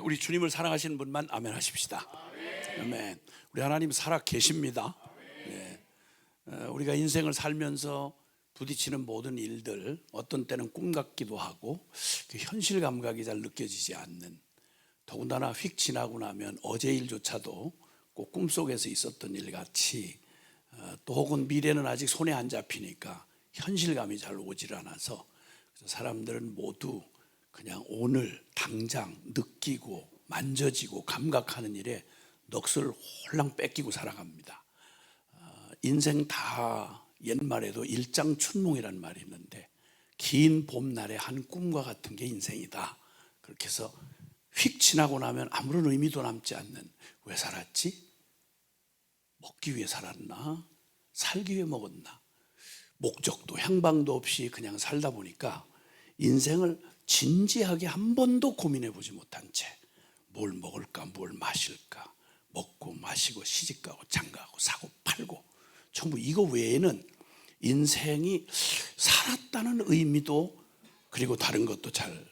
우리 주님을 사랑하시는 분만 아멘 하십시다. 아멘. 우리 하나님 살아 계십니다. 네. 우리가 인생을 살면서 부딪히는 모든 일들, 어떤 때는 꿈 같기도 하고 그 현실 감각이 잘 느껴지지 않는, 더군다나 휙 지나고 나면 어제 일조차도 꼭 꿈속에서 있었던 일 같이, 또 혹은 미래는 아직 손에 안 잡히니까 현실감이 잘 오질 않아서 사람들은 모두 그냥 오늘 당장 느끼고 만져지고 감각하는 일에 넋을 홀랑 뺏기고 살아갑니다. 인생 다 옛말에도 일장춘몽이라는 말이 있는데, 긴 봄날의 한 꿈과 같은 게 인생이다. 그렇게 해서 휙 지나고 나면 아무런 의미도 남지 않는, 왜 살았지? 먹기 위해 살았나? 살기 위해 먹었나? 목적도 향방도 없이 그냥 살다 보니까 인생을 진지하게 한 번도 고민해 보지 못한 채 뭘 먹을까, 뭘 마실까, 먹고 마시고 시집가고 장가가고 사고 팔고, 전부 이거 외에는 인생이 살았다는 의미도, 그리고 다른 것도 잘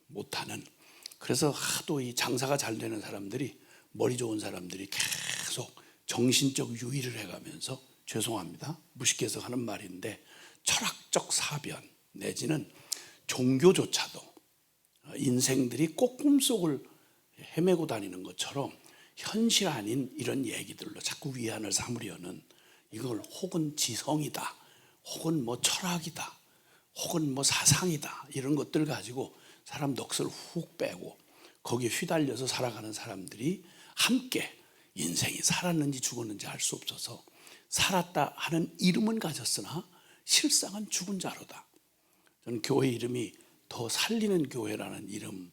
못하는, 그래서 하도 이 장사가 잘 되는 사람들이, 머리 좋은 사람들이 계속 정신적 유의를 해가면서, 죄송합니다, 무식해 해서 하는 말인데, 철학적 사변 내지는 종교조차도 인생들이 꼭 꿈속을 헤매고 다니는 것처럼 현실 아닌 이런 얘기들로 자꾸 위안을 삼으려는, 이걸 혹은 지성이다, 혹은 뭐 철학이다, 혹은 뭐 사상이다, 이런 것들 가지고 사람 넋을 훅 빼고 거기에 휘달려서 살아가는 사람들이 함께 인생이 살았는지 죽었는지 알 수 없어서 살았다 하는 이름은 가졌으나 실상은 죽은 자로다. 저는 교회 이름이 더 살리는 교회라는 이름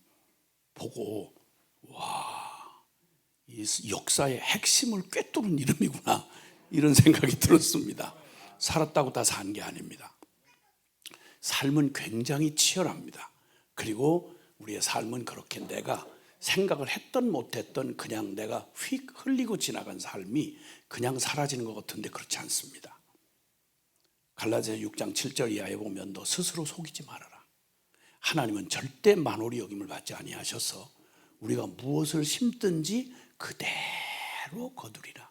보고, 와, 이 역사의 핵심을 꿰뚫은 이름이구나, 이런 생각이 들었습니다. 살았다고 다 산 게 아닙니다. 삶은 굉장히 치열합니다. 그리고 우리의 삶은 그렇게 내가 생각을 했던 못했던 그냥 내가 휙 흘리고 지나간 삶이 그냥 사라지는 것 같은데 그렇지 않습니다. 갈라디아서 6장 7절 이하에 보면 너 스스로 속이지 말아라. 하나님은 절대 만홀히 여김을 받지 아니하셔서 우리가 무엇을 심든지 그대로 거두리라.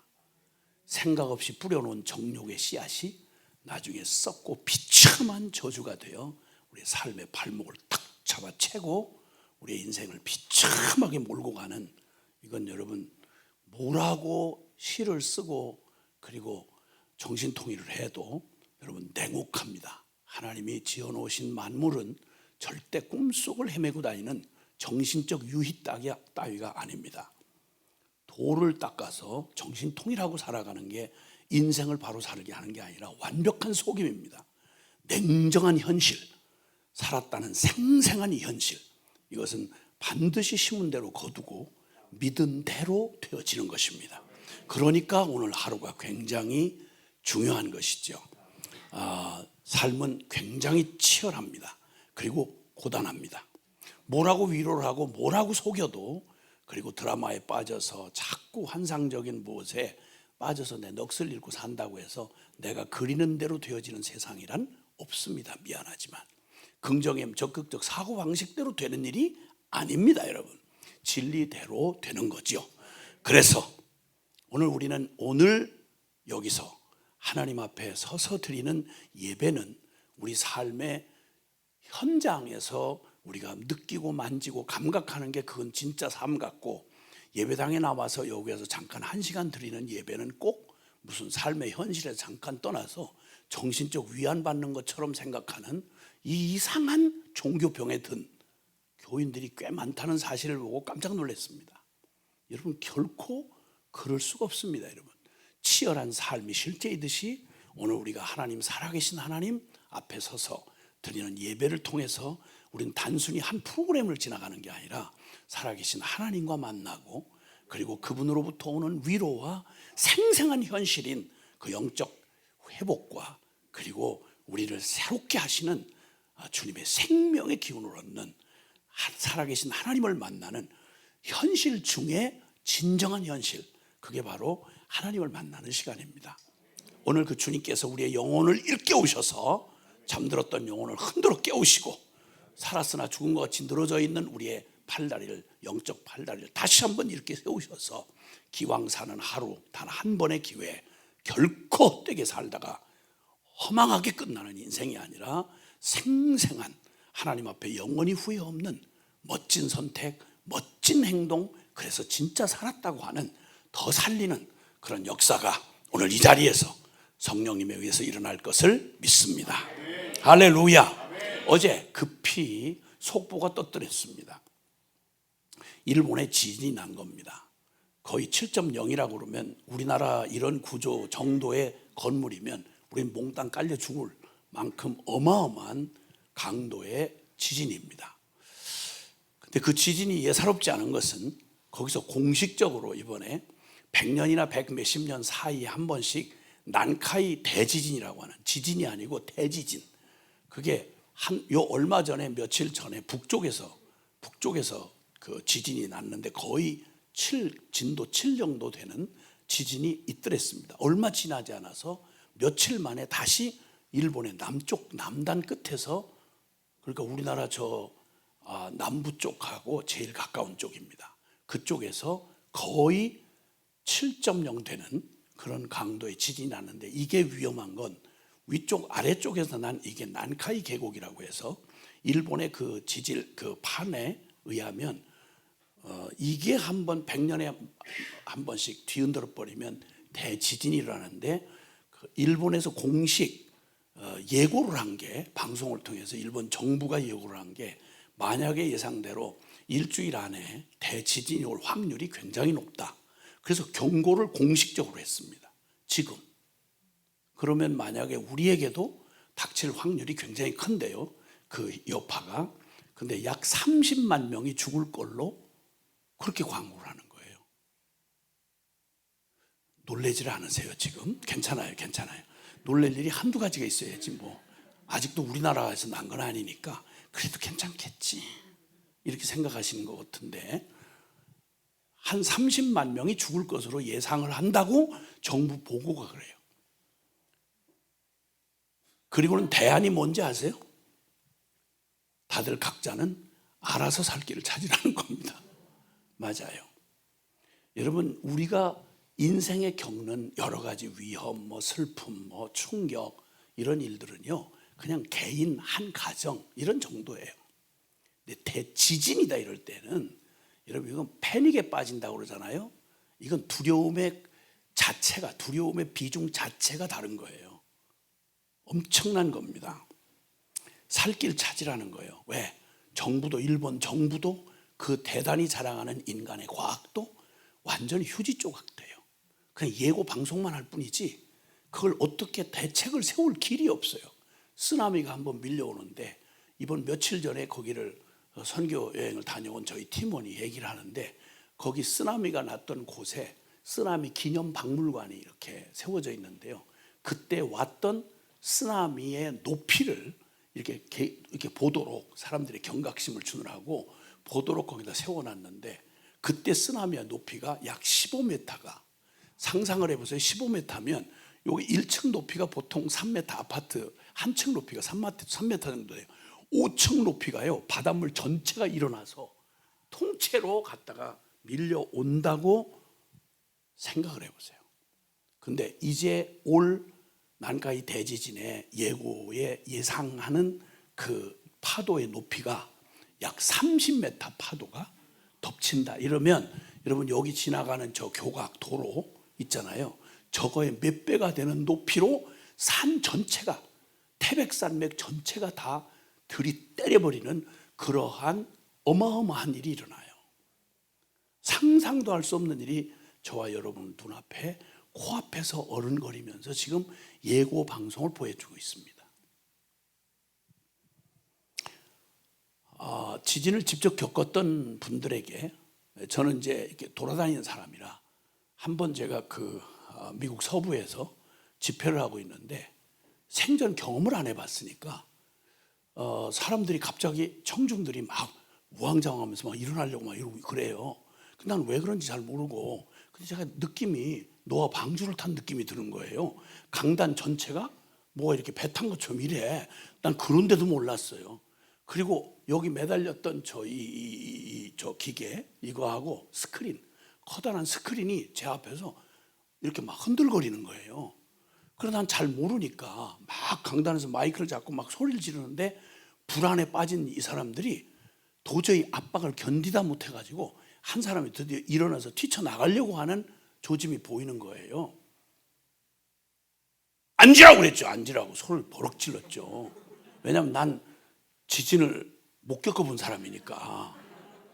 생각 없이 뿌려놓은 정욕의 씨앗이 나중에 썩고 비참한 저주가 되어 우리의 삶의 발목을 탁 잡아채고 우리의 인생을 비참하게 몰고 가는, 이건 여러분 뭐라고 시를 쓰고 그리고 정신통일을 해도 여러분 냉혹합니다. 하나님이 지어놓으신 만물은 절대 꿈속을 헤매고 다니는 정신적 유희 따위가 아닙니다. 도를 닦아서 정신통일하고 살아가는 게 인생을 바로 살게 하는 게 아니라 완벽한 속임입니다. 냉정한 현실, 살았다는 생생한 이 현실, 이것은 반드시 심은 대로 거두고 믿은 대로 되어지는 것입니다. 그러니까 오늘 하루가 굉장히 중요한 것이죠. 삶은 굉장히 치열합니다. 그리고 고단합니다. 뭐라고 위로를 하고 뭐라고 속여도, 그리고 드라마에 빠져서 자꾸 환상적인 무엇에 빠져서 내 넋을 잃고 산다고 해서 내가 그리는 대로 되어지는 세상이란 없습니다. 미안하지만 긍정의 적극적 사고방식대로 되는 일이 아닙니다. 여러분, 진리대로 되는 거죠. 그래서 오늘 우리는 여기서 하나님 앞에 서서 드리는 예배는 우리 삶의 현장에서 우리가 느끼고 만지고 감각하는 게 그건 진짜 삶 같고, 예배당에 나와서 여기에서 잠깐 1시간 드리는 예배는 꼭 무슨 삶의 현실에서 잠깐 떠나서 정신적 위안받는 것처럼 생각하는 이 이상한 종교병에 든 교인들이 꽤 많다는 사실을 보고 깜짝 놀랐습니다. 여러분, 결코 그럴 수가 없습니다. 여러분, 치열한 삶이 실제이듯이 오늘 우리가 하나님, 살아계신 하나님 앞에 서서 드리는 예배를 통해서 우리는 단순히 한 프로그램을 지나가는 게 아니라 살아계신 하나님과 만나고, 그리고 그분으로부터 오는 위로와 생생한 현실인 그 영적 회복과, 그리고 우리를 새롭게 하시는 주님의 생명의 기운을 얻는, 살아계신 하나님을 만나는 현실 중에 진정한 현실, 그게 바로 하나님을 만나는 시간입니다. 오늘 그 주님께서 우리의 영혼을 일깨우셔서 잠들었던 영혼을 흔들어 깨우시고, 살았으나 죽은 것 같이 늘어져 있는 우리의 팔다리를, 영적 팔다리를 다시 한번 이렇게 세우셔서 기왕 사는 하루 단 한 번의 기회에 결코 헛되게 살다가 허망하게 끝나는 인생이 아니라 생생한 하나님 앞에 영원히 후회 없는 멋진 선택, 멋진 행동, 그래서 진짜 살았다고 하는 더 살리는 그런 역사가 오늘 이 자리에서 성령님에 의해서 일어날 것을 믿습니다. 할렐루야. 어제 급히 속보가 떴더랬습니다. 일본에 지진이 난 겁니다. 거의 7.0이라고 그러면 우리나라 이런 구조 정도의 건물이면 우리는 몽땅 깔려 죽을 만큼 어마어마한 강도의 지진입니다. 근데 그 지진이 예사롭지 않은 것은 거기서 공식적으로 이번에 100년이나 100 몇십 년 사이에 한 번씩 난카이 대지진이라고 하는, 지진이 아니고 대지진, 그게 얼마 전에 며칠 전에 북쪽에서 그 지진이 났는데 거의 진도 7 정도 되는 지진이 있더랬습니다. 얼마 지나지 않아서 며칠 만에 다시 일본의 남쪽 남단 끝에서, 그러니까 우리나라 남부 쪽하고 제일 가까운 쪽입니다. 그쪽에서 거의 7.0 되는 그런 강도의 지진이 났는데, 이게 위험한 건 위쪽 아래쪽에서 난 이게 난카이 계곡이라고 해서 일본의 그 지질 그 판에 의하면 이게 한 번 100년에 한 번씩 뒤흔들어 버리면 대지진이 일어나는데, 일본에서 공식 예고를 한 게, 방송을 통해서 일본 정부가 예고를 한 게, 만약에 예상대로 일주일 안에 대지진이 올 확률이 굉장히 높다. 그래서 경고를 공식적으로 했습니다. 지금. 그러면 만약에 우리에게도 닥칠 확률이 굉장히 큰데요, 그 여파가. 근데 약 30만 명이 죽을 걸로 그렇게 광고를 하는 거예요. 놀라지를 않으세요 지금? 괜찮아요. 놀랄 일이 한두 가지가 있어야지 뭐. 아직도 우리나라에서 난 건 아니니까 그래도 괜찮겠지 이렇게 생각하시는 것 같은데, 한 30만 명이 죽을 것으로 예상을 한다고 정부 보고가 그래요. 그리고는 대안이 뭔지 아세요? 다들 각자는 알아서 살 길을 찾으라는 겁니다. 맞아요. 여러분, 우리가 인생에 겪는 여러 가지 위험, 슬픔, 충격, 이런 일들은요, 그냥 개인 한 가정 이런 정도예요. 근데 대지진이다 이럴 때는, 여러분, 이건 패닉에 빠진다고 그러잖아요. 이건 두려움의 비중 자체가 다른 거예요. 엄청난 겁니다. 살 길 찾으라는 거예요. 왜? 일본 정부도 그 대단히 자랑하는 인간의 과학도 완전히 휴지 조각돼요. 그냥 예고 방송만 할 뿐이지 그걸 어떻게 대책을 세울 길이 없어요. 쓰나미가 한번 밀려오는데, 이번 며칠 전에 거기를 선교 여행을 다녀온 저희 팀원이 얘기를 하는데, 거기 쓰나미가 났던 곳에 쓰나미 기념 박물관이 이렇게 세워져 있는데요, 그때 왔던 쓰나미의 높이를 이렇게 보도록, 사람들의 경각심을 주느라고 보도록 거기다 세워놨는데, 그때 쓰나미의 높이가 약 15m가, 상상을 해보세요. 15m면 여기 1층 높이가 보통 3m, 아파트 한 층 높이가 3m 정도 돼요. 5층 높이가요, 바닷물 전체가 일어나서 통째로 갔다가 밀려온다고 생각을 해보세요. 근데 이제 올 난카이 대지진의 예고에 예상하는 그 파도의 높이가 약 30m 파도가 덮친다. 이러면 여러분, 여기 지나가는 저 교각 도로 있잖아요, 저거의 몇 배가 되는 높이로 산 전체가, 태백산맥 전체가 다 들이때려버리는 그러한 어마어마한 일이 일어나요. 상상도 할 수 없는 일이 저와 여러분 눈앞에, 코앞에서 어른거리면서 지금 예고 방송을 보여주고 있습니다. 지진을 직접 겪었던 분들에게, 저는 이제 이렇게 돌아다니는 사람이라 한번 제가 미국 서부에서 집회를 하고 있는데 생전 경험을 안 해봤으니까 사람들이 갑자기, 청중들이 막 우왕좌왕하면서 막 일어나려고 막 이러고 그래요. 근데 난 왜 그런지 잘 모르고, 근데 제가 느낌이 노아 방주를 탄 느낌이 드는 거예요. 강단 전체가 뭐가 이렇게 배 탄 것처럼 이래. 난 그런데도 몰랐어요. 그리고 여기 매달렸던 이 저 기계 이거하고 스크린, 커다란 스크린이 제 앞에서 이렇게 막 흔들거리는 거예요. 그래서 난 잘 모르니까 막 강단에서 마이크를 잡고 막 소리를 지르는데 불안에 빠진 이 사람들이 도저히 압박을 견디다 못해가지고 한 사람이 드디어 일어나서 뛰쳐나가려고 하는 조짐이 보이는 거예요. 앉으라고 그랬죠. 앉으라고 소리를 버럭 질렀죠. 왜냐하면 난 지진을 못 겪어본 사람이니까.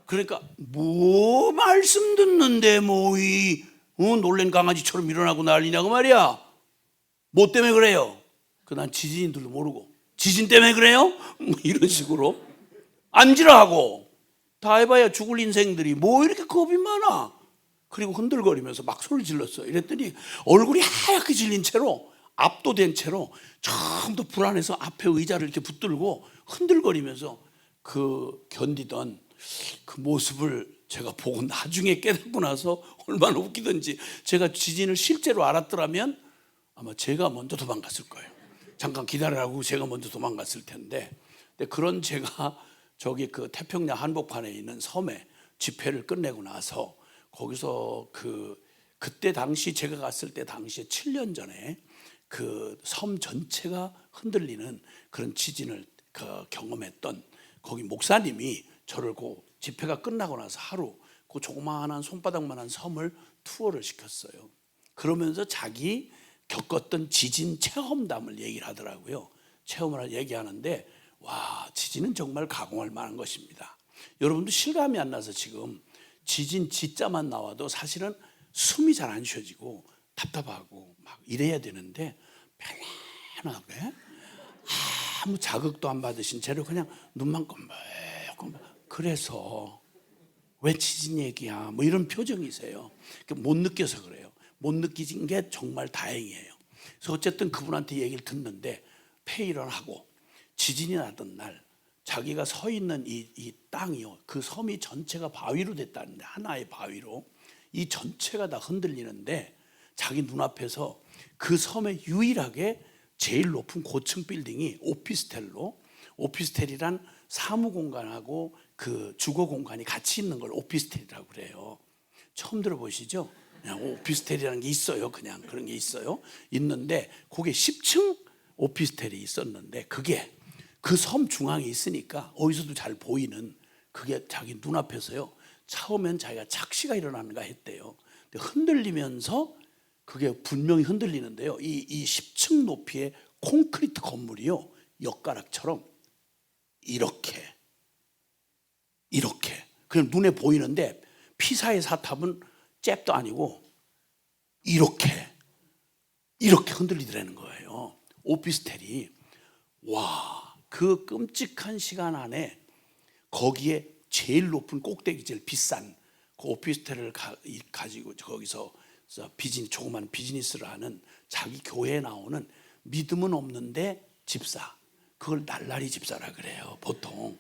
그러니까 뭐 말씀 듣는데 뭐이 놀란 강아지처럼 일어나고 난리냐고 말이야. 뭐 때문에 그래요? 난 지진인 줄도 모르고 지진 때문에 그래요? 뭐 이런 식으로 앉으라 하고 다 해봐야 죽을 인생들이 뭐 이렇게 겁이 많아. 그리고 흔들거리면서 막 소리를 질렀어요. 이랬더니 얼굴이 하얗게 질린 채로 압도된 채로 처음부터 불안해서 앞에 의자를 이렇게 붙들고 흔들거리면서 그 견디던 그 모습을 제가 보고 나중에 깨닫고 나서 얼마나 웃기던지. 제가 지진을 실제로 알았더라면 아마 제가 먼저 도망갔을 거예요. 잠깐 기다리라고 제가 먼저 도망갔을 텐데. 근데 그런 제가 저기 그 태평양 한복판에 있는 섬에 집회를 끝내고 나서 거기서 그때 당시 제가 갔을 때 당시에 7년 전에 그 섬 전체가 흔들리는 그런 지진을 경험했던 거기 목사님이 저를 그 집회가 끝나고 나서 하루 그 조그마한 손바닥만한 섬을 투어를 시켰어요. 그러면서 자기 겪었던 지진 체험담을 얘기를 하더라고요. 체험을 얘기하는데 와, 지진은 정말 가공할 만한 것입니다. 여러분도 실감이 안 나서 지금 지진 지자만 나와도 숨이 잘 안 쉬어지고 답답하고 막 이래야 되는데 편안하게 아무 자극도 안 받으신 채로 그냥 눈만 껌뻑껌뻑. 그래서 왜 지진 얘기야 뭐 이런 표정이세요. 못 느껴서 그래요. 못 느끼신 게 정말 다행이에요. 그래서 어쨌든 그분한테 얘기를 듣는데 폐일을 하고 지진이 나던 날 자기가 서 있는 이 땅이요, 그 섬이 전체가 바위로 됐다는데, 하나의 바위로 이 전체가 다 흔들리는데 자기 눈앞에서 그 섬에 유일하게 제일 높은 고층 빌딩이 오피스텔이란 사무공간하고 그 주거공간이 같이 있는 걸 오피스텔이라고 그래요. 처음 들어보시죠? 그냥 오피스텔이라는 게 있어요. 그냥 그런 게 있어요. 있는데 그게 10층 오피스텔이 있었는데 그게 그 섬 중앙에 있으니까 어디서도 잘 보이는 그게 자기 눈앞에서요. 처음엔 자기가 착시가 일어나는가 했대요. 근데 흔들리면서 그게 분명히 흔들리는데요. 이 10층 높이의 콘크리트 건물이요, 엿가락처럼 이렇게 그냥 눈에 보이는데 피사의 사탑은 잽도 아니고 이렇게 흔들리더라는 거예요. 오피스텔이. 와, 그 끔찍한 시간 안에 거기에 제일 높은 꼭대기 제일 비싼 그 오피스텔을 가지고 거기서 조그만 비즈니스를 하는 자기 교회에 나오는 믿음은 없는데 집사, 그걸 날라리 집사라 그래요. 보통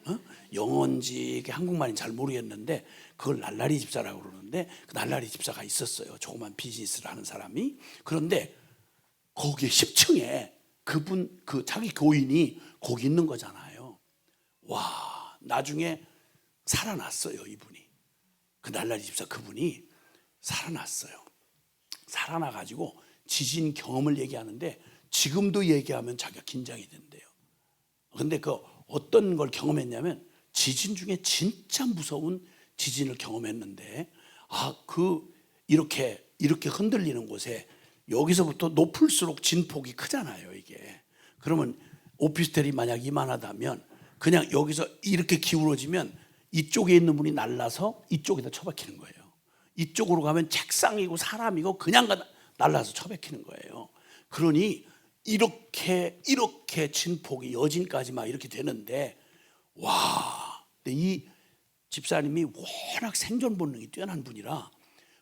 영어인지 한국말인지 잘 모르겠는데 그걸 날라리 집사라고 그러는데 그 날라리 집사가 있었어요. 조그만 비즈니스를 하는 사람이. 그런데 거기에 10층에 그 자기 교인이 거기 있는 거잖아요. 와, 나중에 살아났어요. 이분이, 그 날라리 집사 그분이 살아났어요. 살아나가지고 지진 경험을 얘기하는데 지금도 얘기하면 자기가 긴장이 된대요. 근데 그 어떤 걸 경험했냐면 지진 중에 진짜 무서운 지진을 경험했는데 이렇게 흔들리는 곳에 여기서부터 높을수록 진폭이 크잖아요. 이게 그러면 오피스텔이 만약 이만하다면 그냥 여기서 이렇게 기울어지면 이쪽에 있는 분이 날라서 이쪽에다 처박히는 거예요. 이쪽으로 가면 책상이고 사람이고 그냥 날라서 처박히는 거예요. 그러니 이렇게 진폭이 여진까지 막 이렇게 되는데 와, 근데 이 집사님이 워낙 생존 본능이 뛰어난 분이라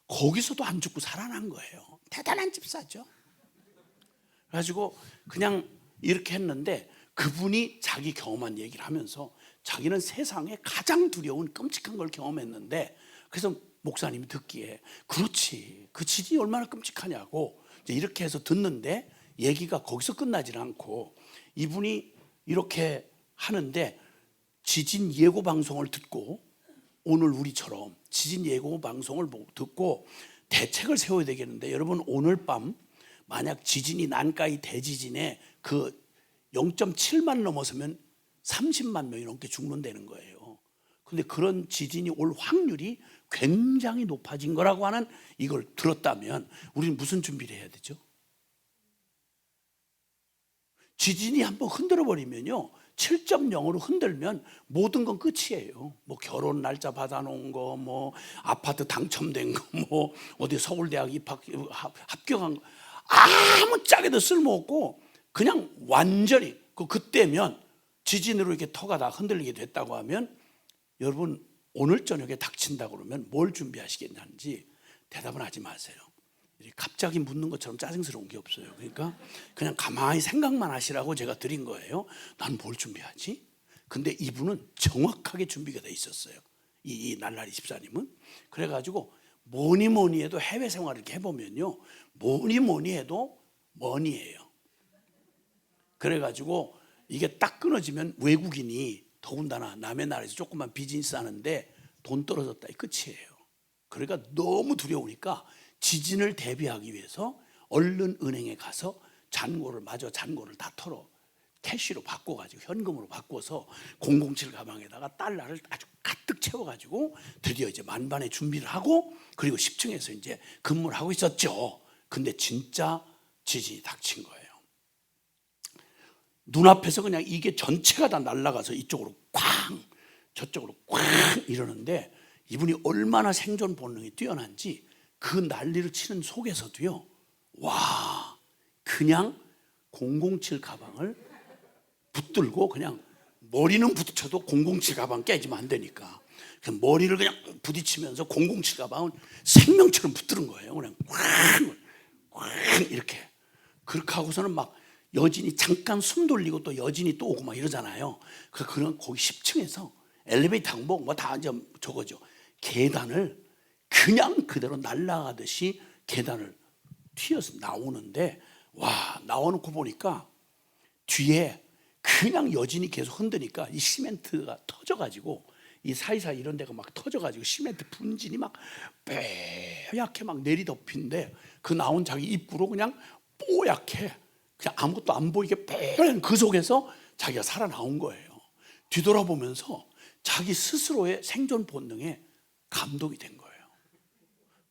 거기서도 안 죽고 살아난 거예요. 대단한 집사죠. 그래가지고 그냥 이렇게 했는데 그분이 자기 경험한 얘기를 하면서 자기는 세상에 가장 두려운 끔찍한 걸 경험했는데, 그래서 목사님이 듣기에 그렇지, 그 지진이 얼마나 끔찍하냐고 이제 이렇게 해서 듣는데 얘기가 거기서 끝나질 않고 이분이 이렇게 하는데 지진 예고 방송을 듣고 오늘 우리처럼 지진 예고 방송을 듣고 대책을 세워야 되겠는데, 여러분 오늘 밤 만약 지진이 난카이 대지진에 그 0.7만 넘어서면 30만 명이 넘게 죽는다는 거예요. 근데 그런 지진이 올 확률이 굉장히 높아진 거라고 하는 이걸 들었다면 우리는 무슨 준비를 해야 되죠? 지진이 한번 흔들어 버리면요, 7.0으로 흔들면 모든 건 끝이에요. 뭐 결혼 날짜 받아놓은 거, 뭐 아파트 당첨된 거, 뭐 어디 서울대학 입학 합격한 거, 아무 짝에도 쓸모없고 그냥 완전히 그때면 지진으로 이렇게 터가 다 흔들리게 됐다고 하면, 여러분 오늘 저녁에 닥친다고 그러면 뭘 준비하시겠는지 대답은 하지 마세요. 갑자기 묻는 것처럼 짜증스러운 게 없어요. 그러니까 그냥 가만히 생각만 하시라고 제가 드린 거예요. 난 뭘 준비하지? 근데 이분은 정확하게 준비가 돼 있었어요. 이 날라리 집사님은. 그래가지고 뭐니 해도 해외 생활을 이렇게 해보면요, 뭐니 해도 머니예요. 그래가지고 이게 딱 끊어지면 외국인이 더군다나 남의 나라에서 조금만 비즈니스 하는데 돈 떨어졌다, 이 끝이에요. 그러니까 너무 두려우니까 지진을 대비하기 위해서 얼른 은행에 가서 잔고를 다 털어 캐시로 바꿔가지고 현금으로 바꿔서 007 가방에다가 달러를 아주 가득 채워가지고 드디어 이제 만반의 준비를 하고, 그리고 10층에서 이제 근무를 하고 있었죠. 근데 진짜 지진이 닥친 거예요. 눈앞에서 그냥 이게 전체가 다 날아가서 이쪽으로 쾅 저쪽으로 쾅 이러는데, 이분이 얼마나 생존 본능이 뛰어난지 그 난리를 치는 속에서도요, 와, 그냥 007 가방을 붙들고 그냥 머리는 부딪혀도 007 가방 깨지면 안 되니까 머리를 그냥 부딪히면서 007 가방은 생명처럼 붙드는 거예요. 그냥 꽝 이렇게. 그렇게 하고서는 막 여진이 잠깐 숨 돌리고 또 여진이 또 오고 막 이러잖아요. 그런 거기 10층에서 엘리베이터 항복 뭐 다 이제 저거죠. 계단을 그냥 그대로 날아가듯이 계단을 튀어서 나오는데, 와, 나와놓고 보니까 뒤에 그냥 여진이 계속 흔드니까 이 시멘트가 터져가지고 이 사이사이 이런 데가 막 터져가지고 시멘트 분진이 막 뽀얗게 막 내리덮인데, 그 나온 자기 입구로 그냥 뽀얗게 그냥 아무것도 안 보이게 뽀얀 그 속에서 자기가 살아나온 거예요. 뒤돌아보면서 자기 스스로의 생존 본능에 감동이 된 거예요.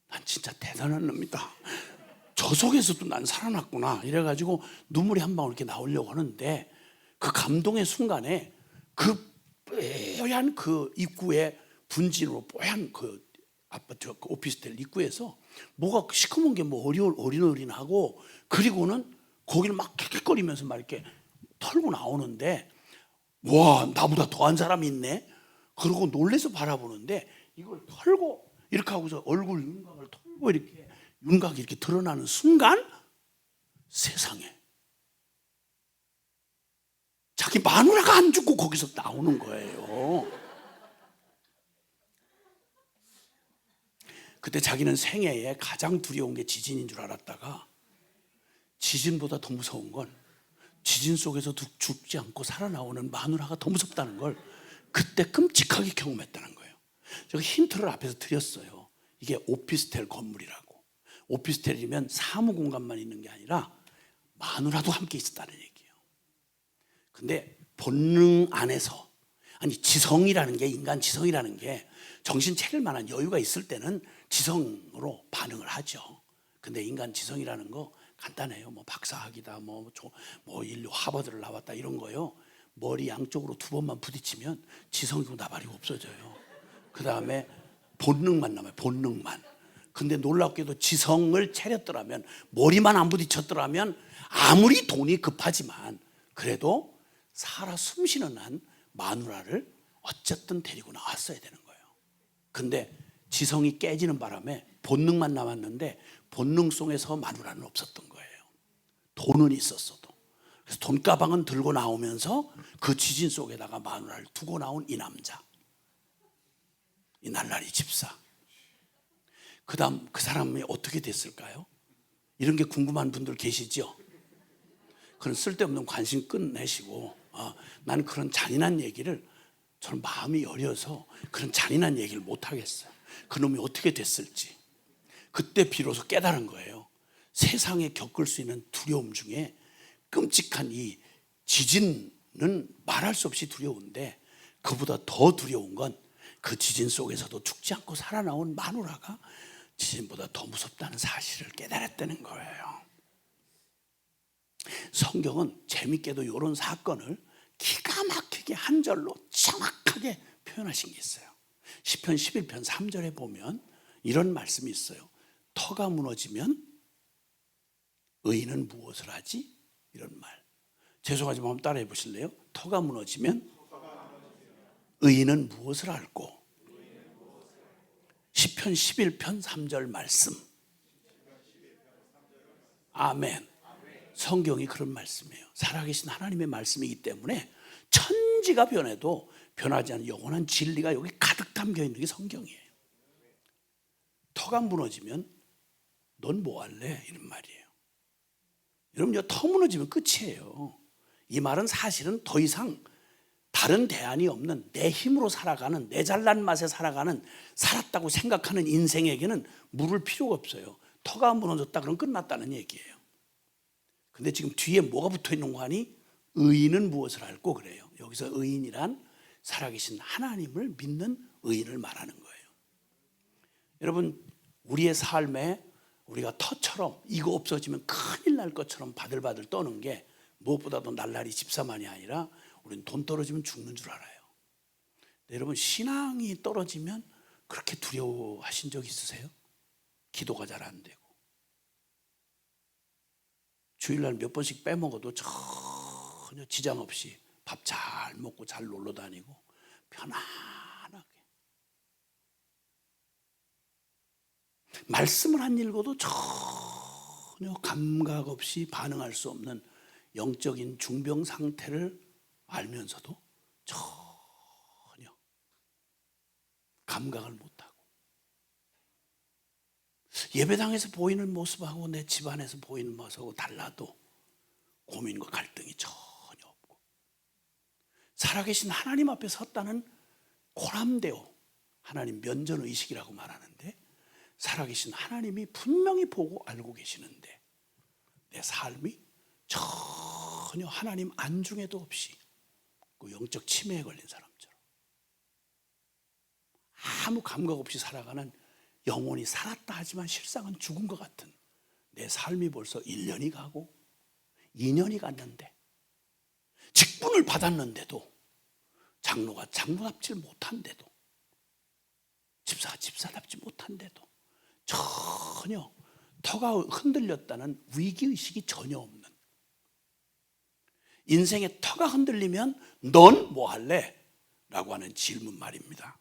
난 진짜 대단한 놈이다. 저 속에서도 난 살아났구나. 이래가지고 눈물이 한 방울 이렇게 나오려고 하는데, 그 감동의 순간에 그 뽀얀 그 입구에 분진으로 뽀얀 그 아파트 그 오피스텔 입구에서 뭐가 시커먼 게 뭐 어린어린하고, 그리고는 거기를 막 킥킥거리면서 막 이렇게 털고 나오는데, 와, 나보다 더한 사람이 있네. 그러고 놀래서 바라보는데, 이걸 털고 이렇게 하고서 얼굴 윤곽을 털고 이렇게 윤곽이 이렇게 드러나는 순간, 세상에 자기 마누라가 안 죽고 거기서 나오는 거예요. 그때 자기는 생애에 가장 두려운 게 지진인 줄 알았다가, 지진보다 더 무서운 건 지진 속에서 죽지 않고 살아나오는 마누라가 더 무섭다는 걸 그때 끔찍하게 경험했다는 거예요. 제가 힌트를 앞에서 드렸어요. 이게 오피스텔 건물이라고. 오피스텔이면 사무 공간만 있는 게 아니라 마누라도 함께 있었다는 얘기예요. 근데 본능 안에서, 아니 지성이라는 게, 인간 지성이라는 게 정신 차릴 만한 여유가 있을 때는 지성으로 반응을 하죠. 근데 인간 지성이라는 거 간단해요. 뭐 박사학위다, 뭐 인류 하버드를 나왔다 이런 거요. 머리 양쪽으로 2번만 부딪히면 지성이고 나발이고 없어져요. 그 다음에 본능만 남아요. 본능만. 근데 놀랍게도 지성을 차렸더라면, 머리만 안 부딪혔더라면 아무리 돈이 급하지만 그래도 살아 숨쉬는 한 마누라를 어쨌든 데리고 나왔어야 되는 거예요. 근데 지성이 깨지는 바람에 본능만 남았는데, 본능 속에서 마누라는 없었던 거예요. 돈은 있었어도. 그래서 돈가방은 들고 나오면서 그 지진 속에다가 마누라를 두고 나온 이 남자, 이 날라리 집사. 그 다음 그 사람이 어떻게 됐을까요? 이런 게 궁금한 분들 계시죠? 그런 쓸데없는 관심 끝내시고, 나는 그런 잔인한 얘기를 저는 마음이 여려서 그런 잔인한 얘기를 못 하겠어요. 그놈이 어떻게 됐을지. 그때 비로소 깨달은 거예요. 세상에 겪을 수 있는 두려움 중에 끔찍한 이 지진은 말할 수 없이 두려운데, 그보다 더 두려운 건 그 지진 속에서도 죽지 않고 살아나온 마누라가 지진보다 더 무섭다는 사실을 깨달았다는 거예요. 성경은 재밌게도 이런 사건을 기가 막히게 한 절로 정확하게 표현하신 게 있어요. 시편 11편 3절에 보면 이런 말씀이 있어요. 터가 무너지면 의인은 무엇을 하지? 이런 말. 죄송하지만 한번 따라해 보실래요? 터가 무너지면 의인은 무엇을 할꼬? 시편 11편 3절 말씀. 아멘. 성경이 그런 말씀이에요. 살아계신 하나님의 말씀이기 때문에 천지가 변해도 변하지 않는 영원한 진리가 여기 가득 담겨 있는 게 성경이에요. 터가 무너지면 넌 뭐 할래? 이런 말이에요. 여러분, 터 무너지면 끝이에요. 이 말은 사실은 더 이상 다른 대안이 없는, 내 힘으로 살아가는, 내 잘난 맛에 살아가는, 살았다고 생각하는 인생에게는 물을 필요가 없어요. 터가 무너졌다 그러면 끝났다는 얘기예요. 근데 지금 뒤에 뭐가 붙어 있는 거 하니? 의인은 무엇을 할꼬? 그래요. 여기서 의인이란 살아계신 하나님을 믿는 의인을 말하는 거예요. 여러분, 우리의 삶에 우리가 터처럼 이거 없어지면 큰일 날 것처럼 바들바들 떠는 게 무엇보다도 날라리 집사만이 아니라 우리는 돈 떨어지면 죽는 줄 알아요. 여러분, 신앙이 떨어지면 그렇게 두려워하신 적 있으세요? 기도가 잘 안 되고 주일날 몇 번씩 빼먹어도 전혀 지장 없이 밥 잘 먹고 잘 놀러 다니고 편안하게 말씀을 안 읽어도 전혀 감각 없이 반응할 수 없는 영적인 중병 상태를 알면서도 전혀 감각을 못하고, 예배당에서 보이는 모습하고 내 집안에서 보이는 모습하고 달라도 고민과 갈등이 전혀 없고, 살아계신 하나님 앞에 섰다는 고람되어, 하나님 면전의식이라고 말하는데 살아계신 하나님이 분명히 보고 알고 계시는데 내 삶이 전혀 하나님 안중에도 없이 그 영적 치매에 걸린 사람처럼 아무 감각 없이 살아가는, 영혼이 살았다 하지만 실상은 죽은 것 같은 내 삶이 벌써 1년이 가고 2년이 갔는데, 직분을 받았는데도 장로가 장로답지 못한데도, 집사가 집사답지 못한데도 전혀 터가 흔들렸다는 위기의식이 전혀 없는, 인생의 터가 흔들리면 넌 뭐 할래? 라고 하는 질문 말입니다.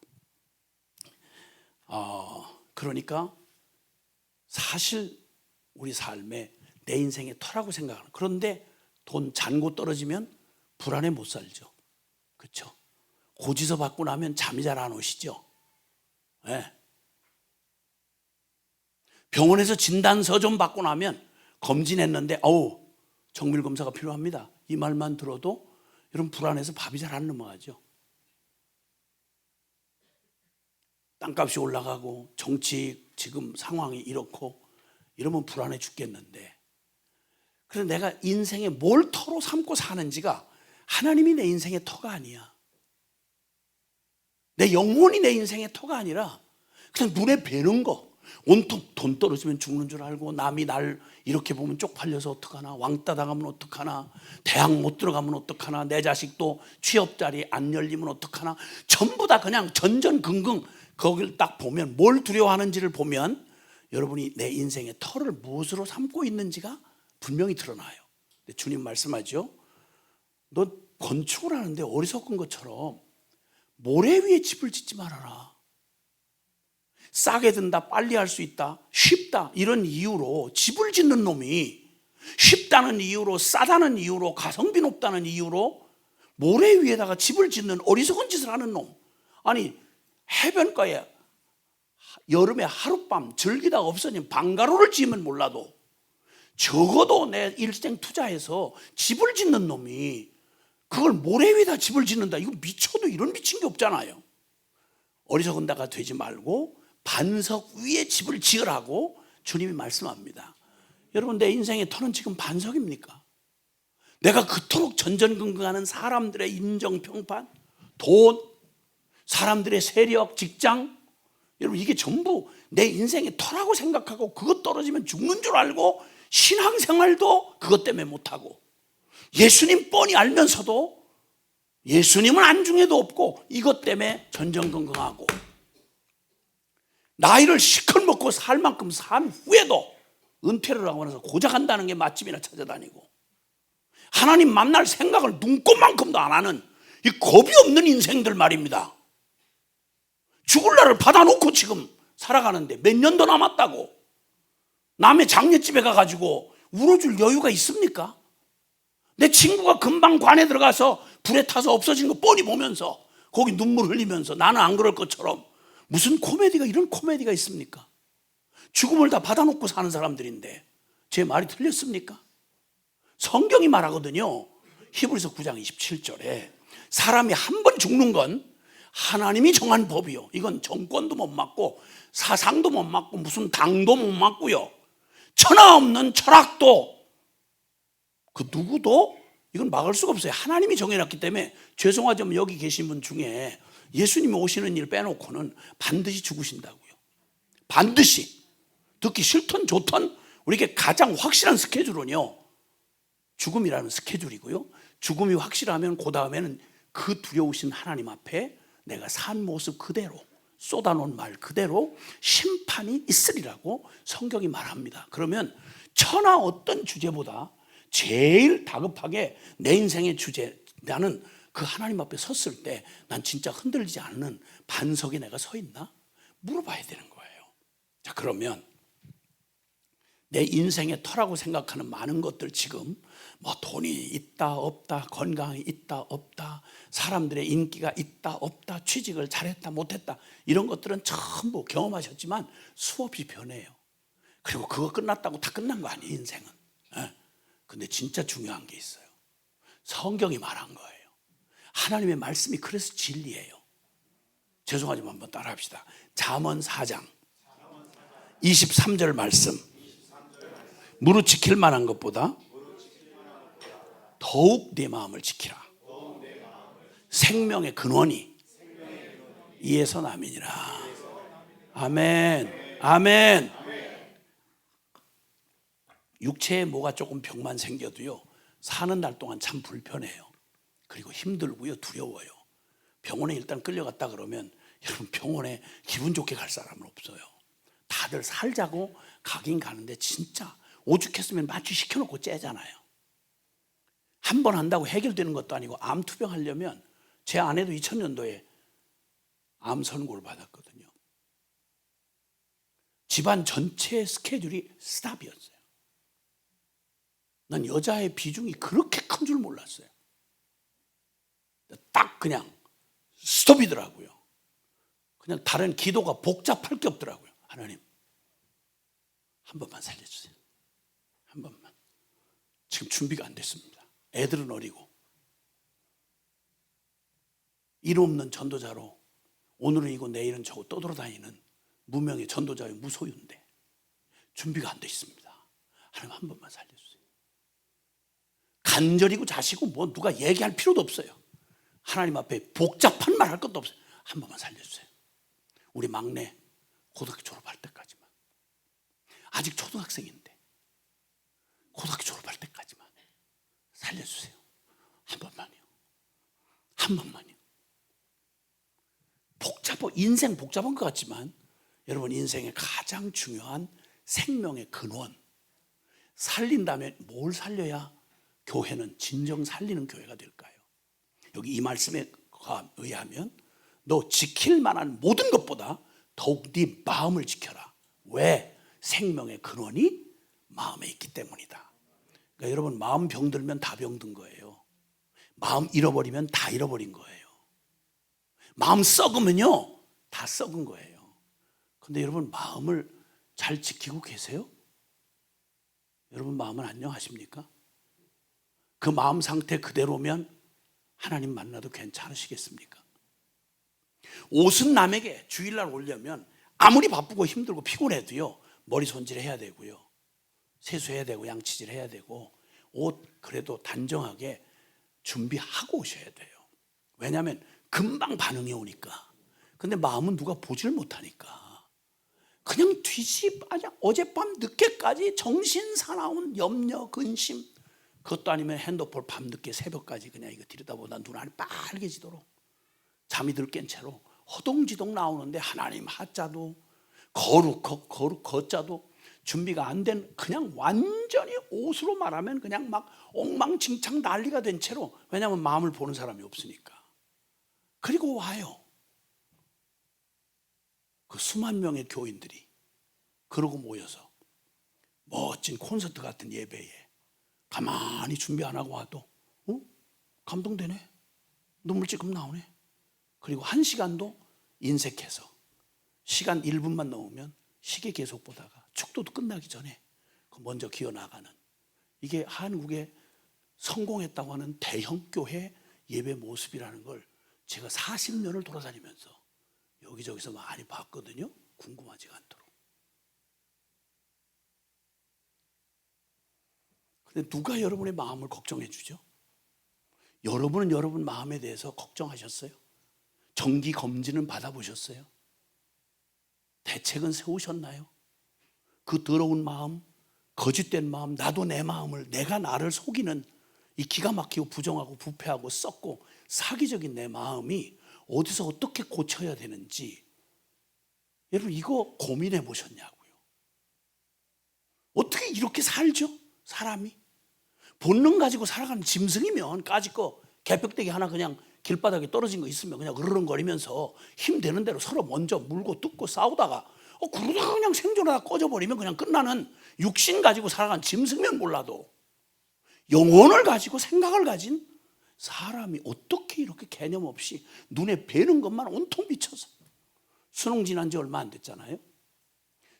그러니까 사실 우리 삶에 내 인생의 터라고 생각하는, 그런데 돈 잔고 떨어지면 불안해 못 살죠. 그렇죠? 고지서 받고 나면 잠이 잘 안 오시죠. 네. 병원에서 진단서 좀 받고 나면 검진했는데 정밀검사가 필요합니다, 이 말만 들어도 여러분 불안해서 밥이 잘 안 넘어가죠. 땅값이 올라가고 정치 지금 상황이 이렇고 이러면 불안해 죽겠는데, 그래서 내가 인생에 뭘 터로 삼고 사는지가 하나님이 내 인생의 터가 아니야. 내 영혼이 내 인생의 터가 아니라 그냥 눈에 뵈는 거, 온통 돈 떨어지면 죽는 줄 알고, 남이 날 이렇게 보면 쪽팔려서 어떡하나, 왕따 당하면 어떡하나, 대학 못 들어가면 어떡하나, 내 자식도 취업 자리 안 열리면 어떡하나, 전부 다 그냥 전전긍긍. 거길 딱 보면, 뭘 두려워하는지를 보면 여러분이 내 인생의 터를 무엇으로 삼고 있는지가 분명히 드러나요. 근데 주님 말씀하죠. 너 건축을 하는데 어리석은 것처럼 모래 위에 집을 짓지 말아라. 싸게 든다, 빨리 할 수 있다, 쉽다, 이런 이유로 집을 짓는 놈이, 쉽다는 이유로, 싸다는 이유로, 가성비 높다는 이유로 모래 위에다가 집을 짓는 어리석은 짓을 하는 놈. 아니, 해변가에 여름에 하룻밤 즐기다가 없어진 방가로를 지으면 몰라도 적어도 내 일생 투자해서 집을 짓는 놈이 그걸 모래 위에다 집을 짓는다. 이거 미쳐도 이런 미친 게 없잖아요. 어리석은 자가 되지 말고 반석 위에 집을 지으라고 주님이 말씀합니다. 여러분, 내 인생의 터는 지금 반석입니까? 내가 그토록 전전긍긍하는 사람들의 인정평판, 돈, 사람들의 세력, 직장, 여러분 이게 전부 내 인생의 터라고 생각하고 그것 떨어지면 죽는 줄 알고 신앙생활도 그것 때문에 못하고 예수님 뻔히 알면서도 예수님은 안중에도 없고 이것 때문에 전전긍긍하고 나이를 시컷 먹고 살 만큼 산 후에도 은퇴를 하고 나서 고작 한다는 게 맛집이나 찾아다니고 하나님 만날 생각을 눈꼽만큼도 안 하는 이 겁이 없는 인생들 말입니다. 죽을 날을 받아놓고 지금 살아가는데 몇 년도 남았다고 남의 장례집에 가가지고 울어줄 여유가 있습니까? 내 친구가 금방 관에 들어가서 불에 타서 없어진 거 뻔히 보면서 거기 눈물 흘리면서 나는 안 그럴 것처럼 무슨 코미디가 이런 코미디가 있습니까? 죽음을 다 받아놓고 사는 사람들인데 제 말이 틀렸습니까? 성경이 말하거든요. 히브리서 9장 27절에 사람이 한 번 죽는 건 하나님이 정한 법이요. 이건 정권도 못 맡고 사상도 못 맡고 무슨 당도 못 맡고요. 천하 없는 철학도 그 누구도 이건 막을 수가 없어요. 하나님이 정해놨기 때문에 죄송하지만 여기 계신 분 중에 예수님이 오시는 일 빼놓고는 반드시 죽으신다고요. 반드시. 듣기 싫든 좋든 우리에게 가장 확실한 스케줄은요, 죽음이라는 스케줄이고요. 죽음이 확실하면 그 다음에는 그 두려우신 하나님 앞에 내가 산 모습 그대로 쏟아놓은 말 그대로 심판이 있으리라고 성경이 말합니다. 그러면 천하 어떤 주제보다 제일 다급하게 내 인생의 주제, 나는 그 하나님 앞에 섰을 때 난 진짜 흔들리지 않는 반석에 내가 서 있나? 물어봐야 되는 거예요. 자, 그러면 내 인생의 터라고 생각하는 많은 것들 지금 뭐 돈이 있다 없다, 건강이 있다 없다, 사람들의 인기가 있다 없다, 취직을 잘했다 못했다, 이런 것들은 전부 경험하셨지만 수없이 변해요. 그리고 그거 끝났다고 다 끝난 거 아니에요, 인생은. 근데 진짜 중요한 게 있어요. 성경이 말한 거예요. 하나님의 말씀이 그래서 진리예요. 죄송하지만 한번 따라 합시다. 잠언 4장 23절 말씀. 무릇 지킬 만한 것보다 더욱 내 마음을 지키라. 생명의 근원이 이에서 남이니라. 아멘. 아멘. 육체에 뭐가 조금 병만 생겨도요, 사는 날 동안 참 불편해요. 그리고 힘들고요, 두려워요. 병원에 일단 끌려갔다 그러면 여러분, 병원에 기분 좋게 갈 사람은 없어요. 다들 살자고 가긴 가는데 진짜 오죽했으면 마취 시켜놓고 째잖아요. 한 번 한다고 해결되는 것도 아니고, 암 투병하려면 제 아내도 2000년도에 암 선고를 받았거든요. 집안 전체 스케줄이 스탑이었어요. 난 여자의 비중이 그렇게 큰 줄 몰랐어요. 딱 그냥 스톱이더라고요. 그냥 다른 기도가 복잡할 게 없더라고요. 하나님, 한 번만 살려주세요. 한 번만. 지금 준비가 안 됐습니다. 애들은 어리고 일 없는 전도자로 오늘은 이고 내일은 저고 떠돌아다니는 무명의 전도자의 무소유인데 준비가 안 돼 있습니다. 하나님, 한 번만 살려주세요. 간절이고 자시고 뭐 누가 얘기할 필요도 없어요. 하나님 앞에 복잡한 말 할 것도 없어요. 한 번만 살려주세요. 우리 막내 고등학교 졸업할 때까지만, 아직 초등학생인데 고등학교 졸업할 때까지만 살려주세요. 한 번만요. 한 번만요. 인생 복잡한 것 같지만 여러분, 인생의 가장 중요한 생명의 근원, 살린다면 뭘 살려야 교회는 진정 살리는 교회가 될까요? 여기 이 말씀에 의하면 너 지킬 만한 모든 것보다 더욱 네 마음을 지켜라. 왜? 생명의 근원이 마음에 있기 때문이다. 그러니까 여러분, 마음 병들면 다 병든 거예요. 마음 잃어버리면 다 잃어버린 거예요. 마음 썩으면요, 다 썩은 거예요. 근데 여러분, 마음을 잘 지키고 계세요? 여러분, 마음은 안녕하십니까? 그 마음 상태 그대로면 하나님 만나도 괜찮으시겠습니까? 옷은 남에게 주일날 오려면 아무리 바쁘고 힘들고 피곤해도요, 머리 손질해야 되고요, 세수해야 되고 양치질 해야 되고, 옷 그래도 단정하게 준비하고 오셔야 돼요. 왜냐하면 금방 반응이 오니까. 근데 마음은 누가 보질 못하니까 그냥 뒤집어져 어젯밤 늦게까지 정신 사나운 염려, 근심, 그것도 아니면 핸드폰 밤늦게 새벽까지 그냥 이거 들여다보다 눈 안이 빨개지도록 잠이 들 깬 채로 허둥지둥 나오는데 하나님 하자도 거룩 거자도 준비가 안 된, 그냥 완전히 옷으로 말하면 그냥 막 엉망진창 난리가 된 채로, 왜냐하면 마음을 보는 사람이 없으니까. 그리고 와요. 그 수만 명의 교인들이 그러고 모여서 멋진 콘서트 같은 예배에 가만히 준비 안 하고 와도 감동되네, 눈물 찔끔 나오네. 그리고 1시간도 인색해서 시간 1분만 넘으면 시계 계속 보다가 축도도 끝나기 전에 먼저 기어나가는, 이게 한국에 성공했다고 하는 대형교회 예배 모습이라는 걸 제가 40년을 돌아다니면서 여기저기서 많이 봤거든요. 궁금하지가 않도록. 근데 누가 여러분의 마음을 걱정해 주죠? 여러분은 여러분 마음에 대해서 걱정하셨어요? 정기 검진은 받아보셨어요? 대책은 세우셨나요? 그 더러운 마음, 거짓된 마음, 나도 내 마음을, 내가 나를 속이는 이 기가 막히고 부정하고 부패하고 썩고 사기적인 내 마음이 어디서 어떻게 고쳐야 되는지 여러분 이거 고민해 보셨냐고요. 어떻게 이렇게 살죠? 사람이 본능 가지고 살아가는 짐승이면 까짓 거 개벽대기 하나 그냥 길바닥에 떨어진 거 있으면 그냥 으르렁거리면서 힘되는 대로 서로 먼저 물고 뜯고 싸우다가 그러다가 그냥 생존하다 꺼져버리면 그냥 끝나는 육신 가지고 살아가는 짐승이면 몰라도, 영혼을 가지고 생각을 가진 사람이 어떻게 이렇게 개념 없이 눈에 뵈는 것만 온통 비춰서, 수능 지난 지 얼마 안 됐잖아요.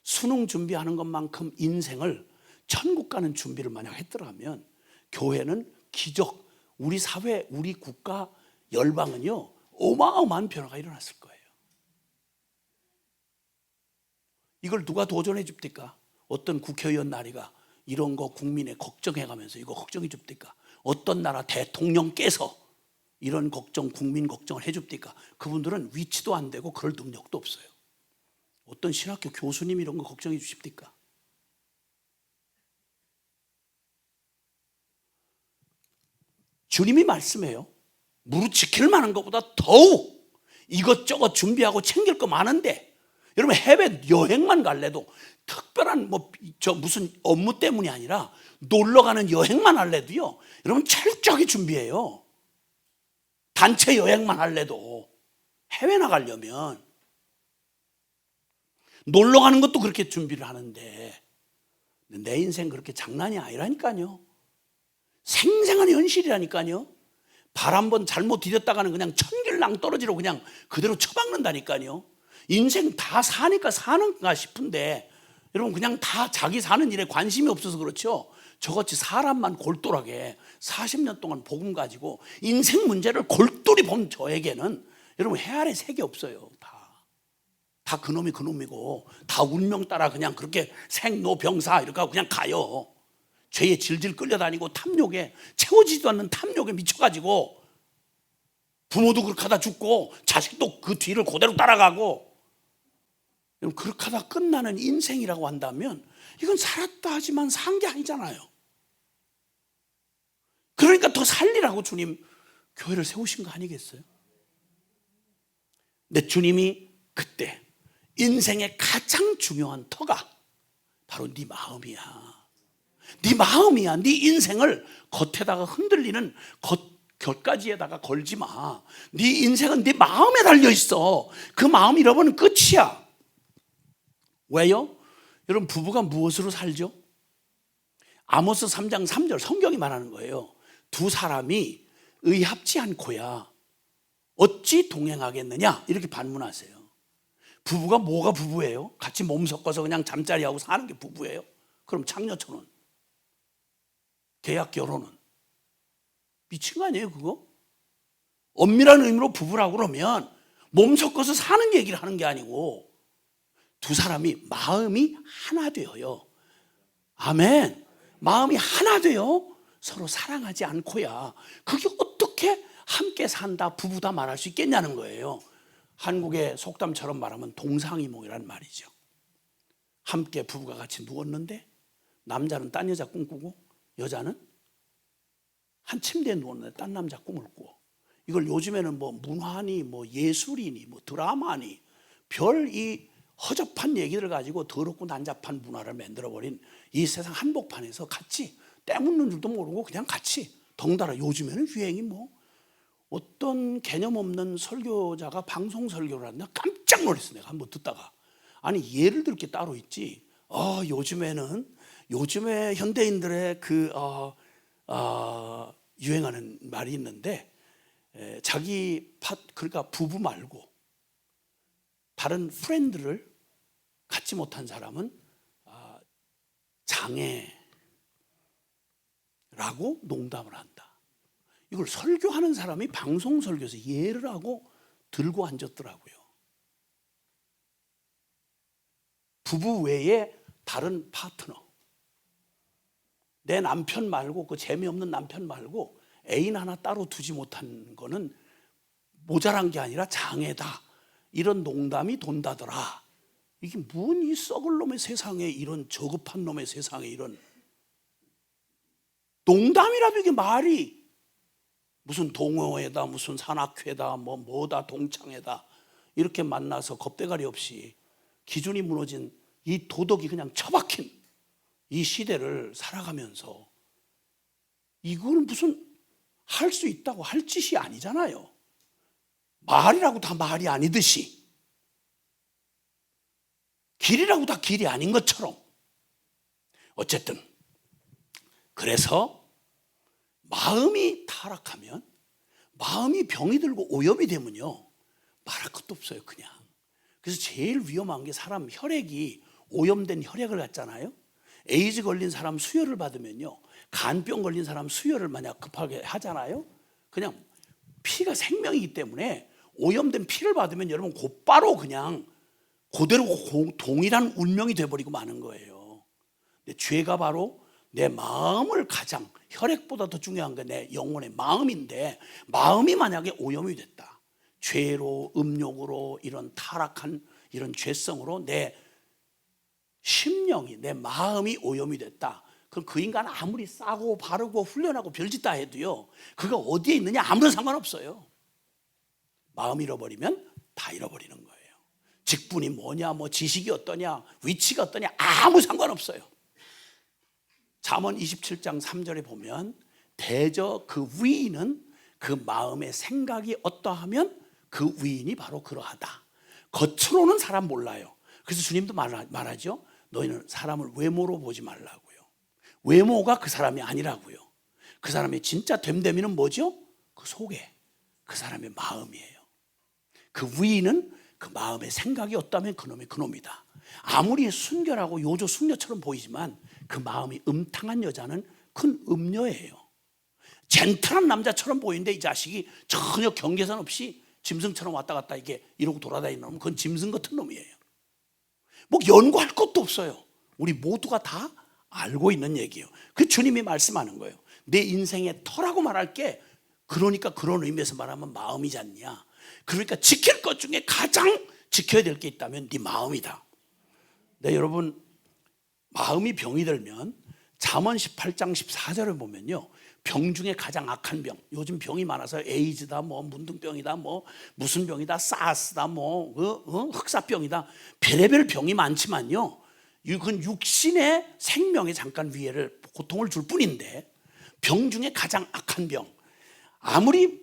수능 준비하는 것만큼 인생을 천국 가는 준비를 만약 했더라면 교회는 기적, 우리 사회, 우리 국가, 열방은요 어마어마한 변화가 일어났을 거예요. 이걸 누가 도전해 줍니까? 어떤 국회의원 나리가 이런 거 국민의 걱정해가면서 이거 걱정해 줍니까? 어떤 나라 대통령께서 이런 걱정, 국민 걱정을 해줍니까? 그분들은 위치도 안 되고 그럴 능력도 없어요. 어떤 신학교 교수님 이런 거 걱정해 주십니까? 주님이 말씀해요. 무릇 지킬 만한 것보다 더욱 이것저것 준비하고 챙길 거 많은데, 여러분 해외 여행만 갈래도 특별한 무슨 업무 때문이 아니라 놀러 가는 여행만 할래도요, 여러분 철저하게 준비해요. 단체 여행만 할래도 해외 나가려면 놀러 가는 것도 그렇게 준비를 하는데, 내 인생 그렇게 장난이 아니라니까요. 생생한 현실이라니까요. 발 한 번 잘못 디뎠다가는 그냥 천길랑 떨어지러 그냥 그대로 처박는다니까요. 인생 다 사니까 사는가 싶은데 여러분 그냥 다 자기 사는 일에 관심이 없어서 그렇죠. 저같이 사람만 골똘하게 40년 동안 복음 가지고 인생 문제를 골똘히 본 저에게는 여러분 해아래 색이 없어요. 다 그놈이 그놈이고 다 운명 따라 그냥 그렇게 생로병사 이렇게 하고 그냥 가요. 죄에 질질 끌려다니고 탐욕에, 채워지지도 않는 탐욕에 미쳐가지고 부모도 그렇게 하다 죽고 자식도 그 뒤를 그대로 따라가고, 그렇게 하다 끝나는 인생이라고 한다면 이건 살았다 하지만 산 게 아니잖아요. 그러니까 더 살리라고 주님 교회를 세우신 거 아니겠어요? 근데 주님이 그때 인생의 가장 중요한 터가 바로 네 마음이야. 네 마음이야. 네 인생을 겉에다가 흔들리는 곁가지에다가 걸지 마. 네 인생은 네 마음에 달려있어. 그 마음 잃어버리면 끝이야. 왜요? 여러분 부부가 무엇으로 살죠? 아모스 3장 3절 성경이 말하는 거예요. 두 사람이 의합지 않고야 어찌 동행하겠느냐 이렇게 반문하세요. 부부가 뭐가 부부예요? 같이 몸 섞어서 그냥 잠자리하고 사는 게 부부예요? 그럼 창녀처럼 계약 결혼은 미친 거 아니에요 그거? 엄밀한 의미로 부부라고 그러면 몸 섞어서 사는 얘기를 하는 게 아니고 두 사람이 마음이 하나 되어요. 아멘. 마음이 하나 되어 서로 사랑하지 않고야 그게 어떻게 함께 산다, 부부다 말할 수 있겠냐는 거예요. 한국의 속담처럼 말하면 동상이몽이란 말이죠. 함께 부부가 같이 누웠는데 남자는 딴 여자 꿈꾸고 여자는 한 침대에 누웠는데 딴 남자 꿈을 꾸어. 이걸 요즘에는 뭐 문화니 뭐 예술이니 뭐 드라마니 별 이 허접한 얘기를 가지고 더럽고 난잡한 문화를 만들어버린 이 세상 한복판에서 같이 때 묻는 줄도 모르고 그냥 같이 덩달아 요즘에는 유행이 뭐 어떤 개념 없는 설교자가 방송 설교를 한다 깜짝 놀랐어. 내가 한번 듣다가 아니 예를 들 게 따로 있지. 요즘에 현대인들의 유행하는 말이 있는데 그러니까 부부 말고 다른 프렌드를 갖지 못한 사람은 장애라고 농담을 한다. 이걸 설교하는 사람이 방송 설교에서 예를 하고 들고 앉았더라고요. 부부 외에 다른 파트너, 내 남편 말고 그 재미없는 남편 말고 애인 하나 따로 두지 못한 거는 모자란 게 아니라 장애다. 이런 농담이 돈다더라. 이게 뭔 이 썩을 놈의 세상에 이런 저급한 놈의 세상에 이런 농담이라도 이게 말이 무슨 동호회다 무슨 산악회다 뭐다 동창회다 이렇게 만나서 겁대가리 없이 기준이 무너진 이 도덕이 그냥 처박힌 이 시대를 살아가면서 이거는 무슨 할 수 있다고 할 짓이 아니잖아요. 말이라고 다 말이 아니듯이 길이라고 다 길이 아닌 것처럼 어쨌든 그래서 마음이 타락하면 마음이 병이 들고 오염이 되면요 말할 것도 없어요 그냥. 그래서 제일 위험한 게 사람 혈액이 오염된 혈액을 갖잖아요. 에이즈 걸린 사람 수혈을 받으면요 간병 걸린 사람 수혈을 만약 급하게 하잖아요. 그냥 피가 생명이기 때문에 오염된 피를 받으면 여러분 곧바로 그냥 그대로 동일한 운명이 돼버리고 마는 거예요. 근데 죄가 바로 내 마음을 가장 혈액보다 더 중요한 게 내 영혼의 마음인데 마음이 만약에 오염이 됐다. 죄로 음욕으로 이런 타락한 이런 죄성으로 내 심령이 내 마음이 오염이 됐다. 그럼 그 인간 아무리 싸고 바르고 훈련하고 별짓 다 해도요 그가 어디에 있느냐 아무런 상관없어요. 마음 잃어버리면 다 잃어버리는 거예요. 직분이 뭐냐 뭐 지식이 어떠냐 위치가 어떠냐 아무 상관없어요. 잠언 27장 3절에 보면 대저 그 위인은 그 마음의 생각이 어떠하면 그 위인이 바로 그러하다. 겉으로는 사람 몰라요. 그래서 주님도 말하죠. 너희는 사람을 외모로 보지 말라고요. 외모가 그 사람이 아니라고요. 그 사람의 진짜 됨됨이는 뭐죠? 그 속에 그 사람의 마음이에요. 그 위인은 그 마음의 생각이 없다면 그놈이 그놈이다. 아무리 순결하고 요조 숙녀처럼 보이지만 그 마음이 음탕한 여자는 큰 음녀예요. 젠틀한 남자처럼 보이는데 이 자식이 전혀 경계선 없이 짐승처럼 왔다 갔다 이러고 돌아다니는 놈은 그건 짐승 같은 놈이에요. 뭐 연구할 것도 없어요. 우리 모두가 다 알고 있는 얘기예요. 그 주님이 말씀하는 거예요. 내 인생의 터라고 말할 게 그러니까 그런 의미에서 말하면 마음이지 않냐. 그러니까 지킬 것 중에 가장 지켜야 될 게 있다면 네 마음이다. 네, 여러분 마음이 병이 들면 잠언 18장 14절을 보면요 병 중에 가장 악한 병, 요즘 병이 많아서 에이즈다 뭐 문둥병이다 뭐 무슨 병이다 사스다 뭐 흑사병이다 별의별 병이 많지만요 그건 육신의 생명에 잠깐 위해를 고통을 줄 뿐인데 병 중에 가장 악한 병, 아무리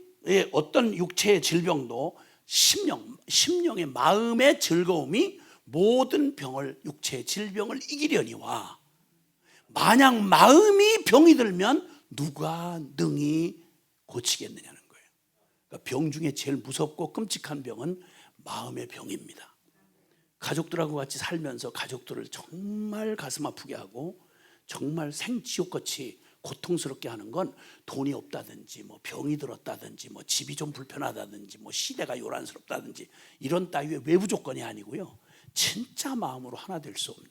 어떤 육체의 질병도 심령의 마음의 즐거움이 모든 병을 육체의 질병을 이기려니와 만약 마음이 병이 들면 누가 능히 고치겠느냐는 거예요. 그러니까 병 중에 제일 무섭고 끔찍한 병은 마음의 병입니다. 가족들하고 같이 살면서 가족들을 정말 가슴 아프게 하고 정말 생지옥같이 고통스럽게 하는 건 돈이 없다든지 뭐 병이 들었다든지 뭐 집이 좀 불편하다든지 뭐 시대가 요란스럽다든지 이런 따위의 외부 조건이 아니고요, 진짜 마음으로 하나 될 수 없는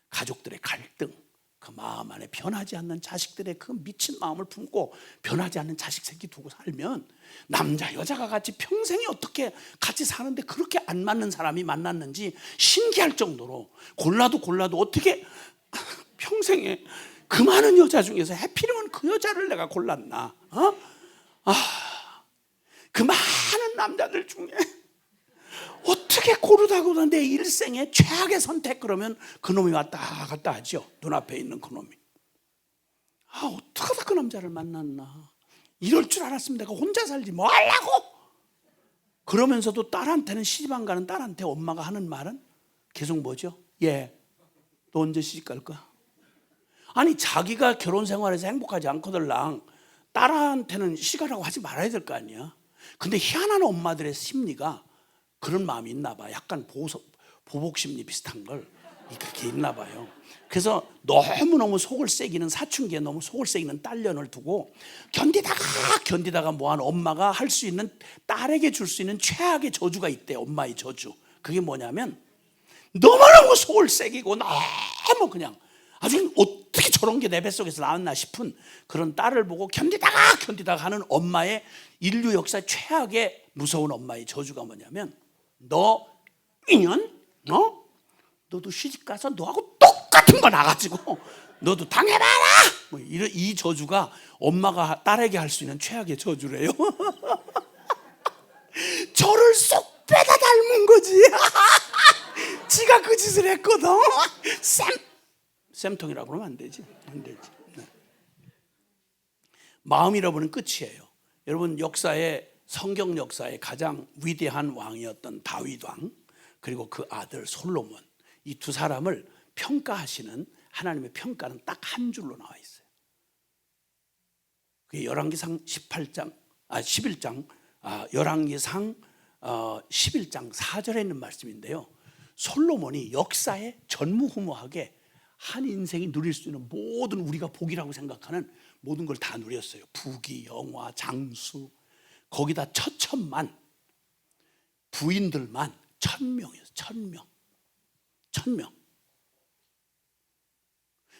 가족들의 갈등, 그 마음 안에 변하지 않는 자식들의 그 미친 마음을 품고 변하지 않는 자식 새끼 두고 살면 남자 여자가 같이 평생에 어떻게 같이 사는데 그렇게 안 맞는 사람이 만났는지 신기할 정도로 골라도 어떻게 평생에 그 많은 여자 중에서 해피리면 그 여자를 내가 골랐나? 그 많은 남자들 중에 어떻게 고르다고 내 일생에 최악의 선택 그러면 그 놈이 왔다 갔다 하죠. 눈앞에 있는 그 놈이. 어떻게 하다 그 남자를 만났나? 이럴 줄 알았으면 내가 혼자 살지 뭐 하려고? 그러면서도 딸한테는, 시집 안 가는 딸한테 엄마가 하는 말은 계속 뭐죠? 너 언제 시집 갈 거야? 아니 자기가 결혼 생활에서 행복하지 않거들랑 딸한테는 시가라고 하지 말아야 될 거 아니야. 근데 희한한 엄마들의 심리가 그런 마음이 있나 봐. 약간 보복 심리 비슷한 걸 그렇게 있나 봐요. 그래서 너무너무 속을 새기는, 사춘기에 너무 속을 새기는 딸년을 두고 견디다가 뭐한 엄마가 할 수 있는, 딸에게 줄 수 있는 최악의 저주가 있대. 엄마의 저주. 그게 뭐냐면 너무너무 속을 새기고 너무 그냥 아주 어떻게 저런 게 내 뱃속에서 나왔나 싶은 그런 딸을 보고 견디다가 하는 엄마의 인류 역사 최악의 무서운 엄마의 저주가 뭐냐면, 너 인연? 너도 시집가서 너하고 똑같은 거 나가지고 너도 당해봐라! 뭐 이 저주가 엄마가 딸에게 할 수 있는 최악의 저주래요. 저를 쏙 빼다 닮은 거지. 지가 그 짓을 했거든. 쌤통이라고 그러면 안 되지. 네. 마음 잃어버리는 끝이에요. 여러분, 성경 역사의 가장 위대한 왕이었던 다윗 왕, 그리고 그 아들 솔로몬, 이 두 사람을 평가하시는 하나님의 평가는 딱 한 줄로 나와 있어요. 그게 열왕기상 11장 열왕기상 11장 4절에 있는 말씀인데요. 솔로몬이 역사에 전무후무하게 한 인생이 누릴 수 있는 모든, 우리가 복이라고 생각하는 모든 걸 다 누렸어요. 부귀, 영화, 장수, 거기다 처천만, 부인들만 1000명이었어요. 1000명.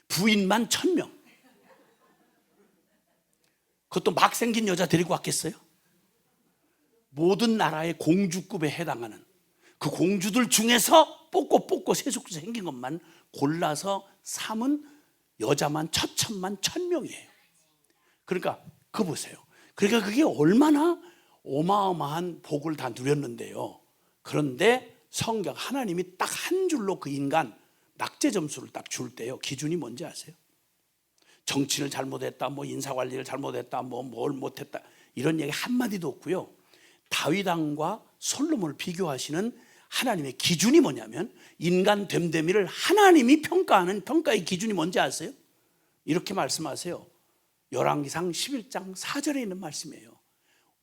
부인만 1000명. 그것도 막 생긴 여자 데리고 왔겠어요? 모든 나라의 공주급에 해당하는 그 공주들 중에서 뽑고 세속에서 생긴 것만 골라서 삼은 여자만 처천만 1000명이에요. 그러니까 그거 보세요. 그러니까 그게 얼마나 어마어마한 복을 다 누렸는데요. 그런데 성경 하나님이 딱 한 줄로 그 인간 낙제 점수를 딱 줄 때요, 기준이 뭔지 아세요? 정치를 잘못했다, 뭐 인사관리를 잘못했다, 뭐 뭘 못했다, 이런 얘기 한마디도 없고요. 다윗 왕과 솔로몬을 비교하시는 하나님의 기준이 뭐냐면, 인간 됨됨이를 하나님이 평가하는 평가의 기준이 뭔지 아세요? 이렇게 말씀하세요. 열왕기상 11장 4절에 있는 말씀이에요.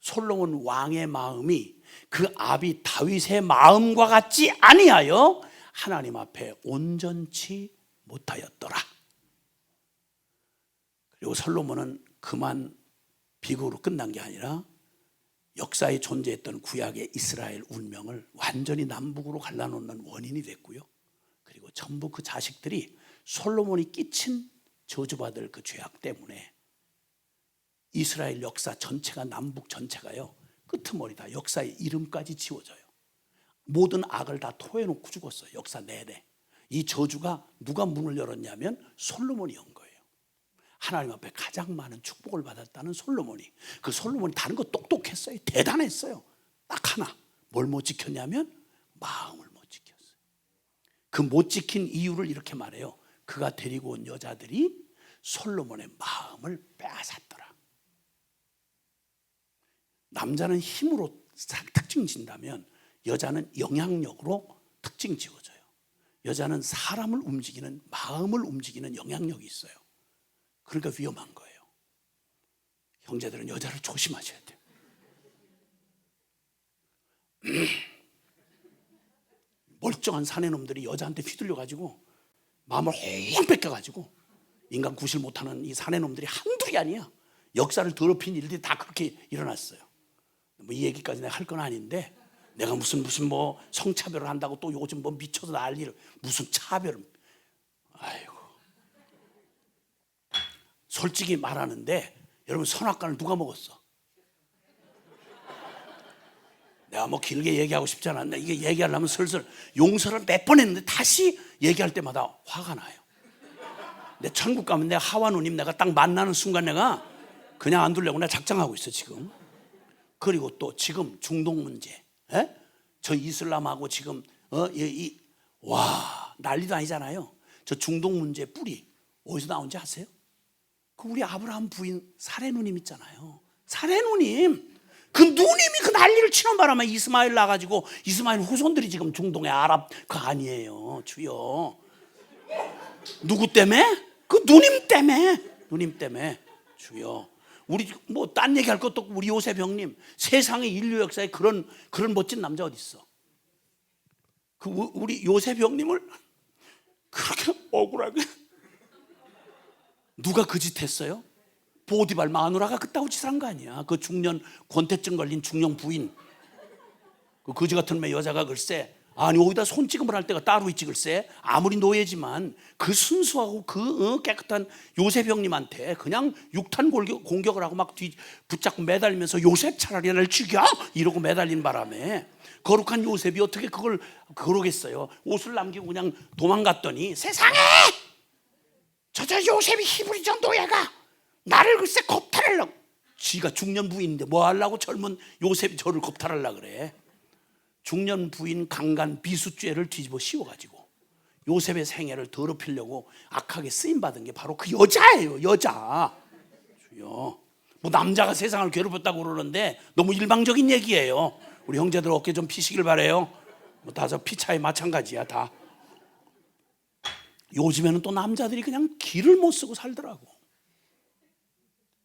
솔로몬 왕의 마음이 그 아비 다윗의 마음과 같지 아니하여 하나님 앞에 온전치 못하였더라. 그리고 솔로몬은 그만 비극으로 끝난 게 아니라 역사에 존재했던 구약의 이스라엘 운명을 완전히 남북으로 갈라놓는 원인이 됐고요. 그리고 전부 그 자식들이 솔로몬이 끼친 저주받을 그 죄악 때문에 이스라엘 역사 전체가, 남북 전체가요, 끄트머리 다 역사의 이름까지 지워져요. 모든 악을 다 토해놓고 죽었어요. 역사 내내. 이 저주가 누가 문을 열었냐면 솔로몬이 연 거예요. 하나님 앞에 가장 많은 축복을 받았다는 솔로몬이. 그 솔로몬이 다른 거 똑똑했어요. 대단했어요. 딱 하나. 뭘 못 지켰냐면 마음을 못 지켰어요. 그 못 지킨 이유를 이렇게 말해요. 그가 데리고 온 여자들이 솔로몬의 마음을 빼앗았더라. 남자는 힘으로 특징 진다면 여자는 영향력으로 특징 지어져요. 여자는 사람을 움직이는, 마음을 움직이는 영향력이 있어요. 그러니까 위험한 거예요. 형제들은 여자를 조심하셔야 돼요. 멀쩡한 사내놈들이 여자한테 휘둘려가지고 마음을 홀랑 뺏겨가지고 인간 구실 못하는 이 사내 놈들이 한둘이 아니야. 역사를 더럽힌 일들이 다 그렇게 일어났어요. 뭐 이 얘기까지 내가 할 건 아닌데, 내가 무슨 뭐 성차별을 한다고 또 요즘 뭐 미쳐서 난리를, 무슨 차별. 아이고. 솔직히 말하는데 여러분, 선악과를 누가 먹었어? 내가 뭐 길게 얘기하고 싶지 않았는데, 이게 얘기하려면 슬슬 용서를 몇 번 했는데 다시 얘기할 때마다 화가 나요. 내 천국 가면 내 하와 누님 내가 딱 만나는 순간 내가 그냥 안 두려고 내가 작정하고 있어 지금. 그리고 또 지금 중동 문제, 저 이슬람하고 지금 와 난리도 아니잖아요. 저 중동 문제 뿌리 어디서 나온지 아세요? 그 우리 아브라함 부인 사레 누님 있잖아요. 사레 누님, 그 누님이 그 난리를 치는 바람에 이스마엘 나가지고 이스마엘 후손들이 지금 중동의 아랍 그 아니에요. 주여. 누구 때문에? 그 누님 때문에. 누님 때문에. 주여. 우리 뭐 딴 얘기할 것도 없고, 우리 요셉 형님, 세상의 인류 역사에 그런 멋진 남자 어디 있어? 그 우리 요셉 형님을 그렇게 억울하게 누가 그 짓 했어요? 보디발 마누라가 그따구 짓을 한 거 아니야. 그 중년 권태증 걸린 중년 부인, 그 거지 같은 매 여자가 글쎄, 아니 여기다 손찌검을 할 때가 따로 있지 글쎄. 아무리 노예지만 그 순수하고 그 깨끗한 요셉 형님한테 그냥 육탄 공격을 하고 막 붙잡고 매달리면서 요셉 차라리 나를 죽여 이러고 매달린 바람에 거룩한 요셉이 어떻게 그걸 그러겠어요. 옷을 남기고 그냥 도망갔더니 세상에 저 요셉이 히브리적 노예가 나를 글쎄 겁탈하려고, 지가 중년 부인인데 뭐 하려고 젊은 요셉이 저를 겁탈하려고 그래. 중년 부인 강간 비수죄를 뒤집어 씌워가지고 요셉의 생애를 더럽히려고 악하게 쓰임받은 게 바로 그 여자예요. 여자. 주여. 뭐 남자가 세상을 괴롭혔다고 그러는데 너무 일방적인 얘기예요. 우리 형제들 어깨 좀 피시길 바래요. 뭐 다 저 피차에 마찬가지야 다. 요즘에는 또 남자들이 그냥 길을 못 쓰고 살더라고.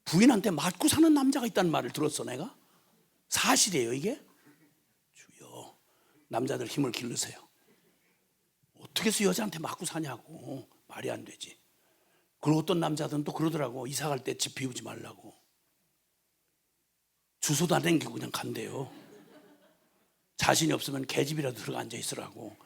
부인한테 맞고 사는 남자가 있다는 말을 들었어 내가. 사실이에요 이게? 주여. 남자들 힘을 기르세요. 어떻게 해서 여자한테 맞고 사냐고. 말이 안 되지. 그리고 어떤 남자들은 또 그러더라고. 이사 갈 때 집 비우지 말라고. 주소도 안 댕기고 그냥 간대요. 자신이 없으면 개집이라도 들어가 앉아 있으라고.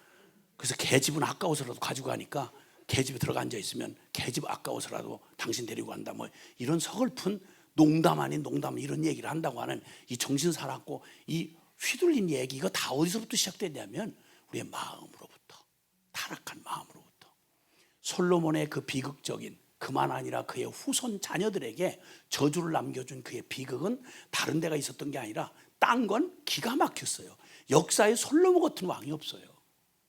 그래서 개집은 아까워서라도 가지고 가니까 개집에 들어가 앉아 있으면 개집 아까워서라도 당신 데리고 간다. 뭐 이런 서글픈 농담 아닌 농담 이런 얘기를 한다고 하는 이 정신 사납고 이 휘둘린 얘기, 이거 다 어디서부터 시작됐냐면 우리의 마음으로부터, 타락한 마음으로부터. 솔로몬의 그 비극적인, 그만 아니라 그의 후손 자녀들에게 저주를 남겨준 그의 비극은 다른 데가 있었던 게 아니라 딴 건 기가 막혔어요. 역사에 솔로몬 같은 왕이 없어요.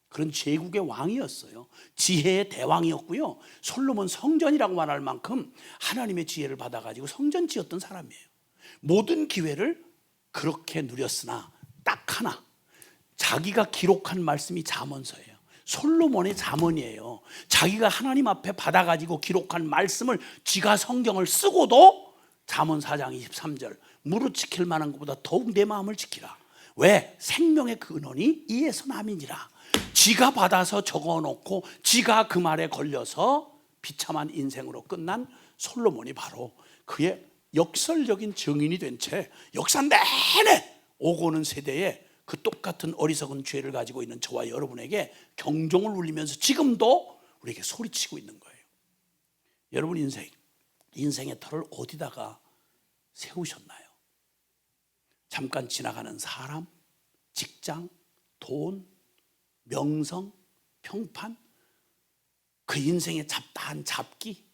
그런 제국의 왕이었어요. 지혜의 대왕이었고요. 솔로몬 성전이라고 말할 만큼 하나님의 지혜를 받아가지고 성전 지었던 사람이에요. 모든 기회를 그렇게 누렸으나 딱 하나, 자기가 기록한 말씀이 잠언서예요. 솔로몬의 잠언이에요. 자기가 하나님 앞에 받아가지고 기록한 말씀을, 지가 성경을 쓰고도 잠언 4장 23절 무릇 지킬 만한 것보다 더욱 내 마음을 지키라. 왜? 생명의 근원이 이에서 남이니라. 지가 받아서 적어놓고 지가 그 말에 걸려서 비참한 인생으로 끝난 솔로몬이 바로 그의 역설적인 증인이 된 채 역사 내내 오고 오는 세대에 그 똑같은 어리석은 죄를 가지고 있는 저와 여러분에게 경종을 울리면서 지금도 우리에게 소리치고 있는 거예요. 여러분 인생의 털을 어디다가 세우셨나요? 잠깐 지나가는 사람, 직장, 돈, 명성, 평판, 그 인생의 잡다한 잡기.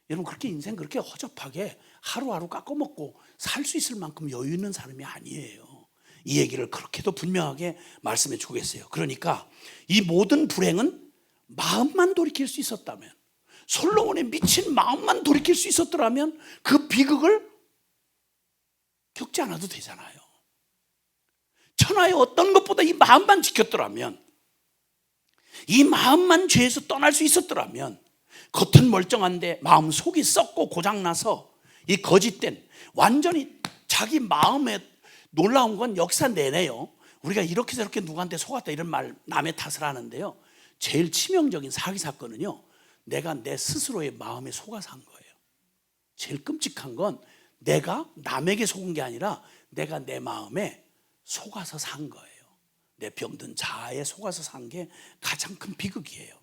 여러분 그렇게 인생 그렇게 허접하게 하루하루 깎아먹고 살 수 있을 만큼 여유 있는 사람이 아니에요. 이 얘기를 그렇게도 분명하게 말씀해 주겠어요. 그러니까 이 모든 불행은 마음만 돌이킬 수 있었다면, 솔로몬의 미친 마음만 돌이킬 수 있었더라면 그 비극을 겪지 않아도 되잖아요. 천하의 어떤 것보다 이 마음만 지켰더라면, 이 마음만 죄에서 떠날 수 있었더라면, 겉은 멀쩡한데 마음 속이 썩고 고장나서 이 거짓된, 완전히 자기 마음에 놀라운 건 역사 내내요. 우리가 이렇게 저렇게 누구한테 속았다 이런 말 남의 탓을 하는데요. 제일 치명적인 사기 사건은요, 내가 내 스스로의 마음에 속아서 한 거예요. 제일 끔찍한 건 내가 남에게 속은 게 아니라 내가 내 마음에 속아서 산 거예요. 내 병든 자아에 속아서 산 게 가장 큰 비극이에요.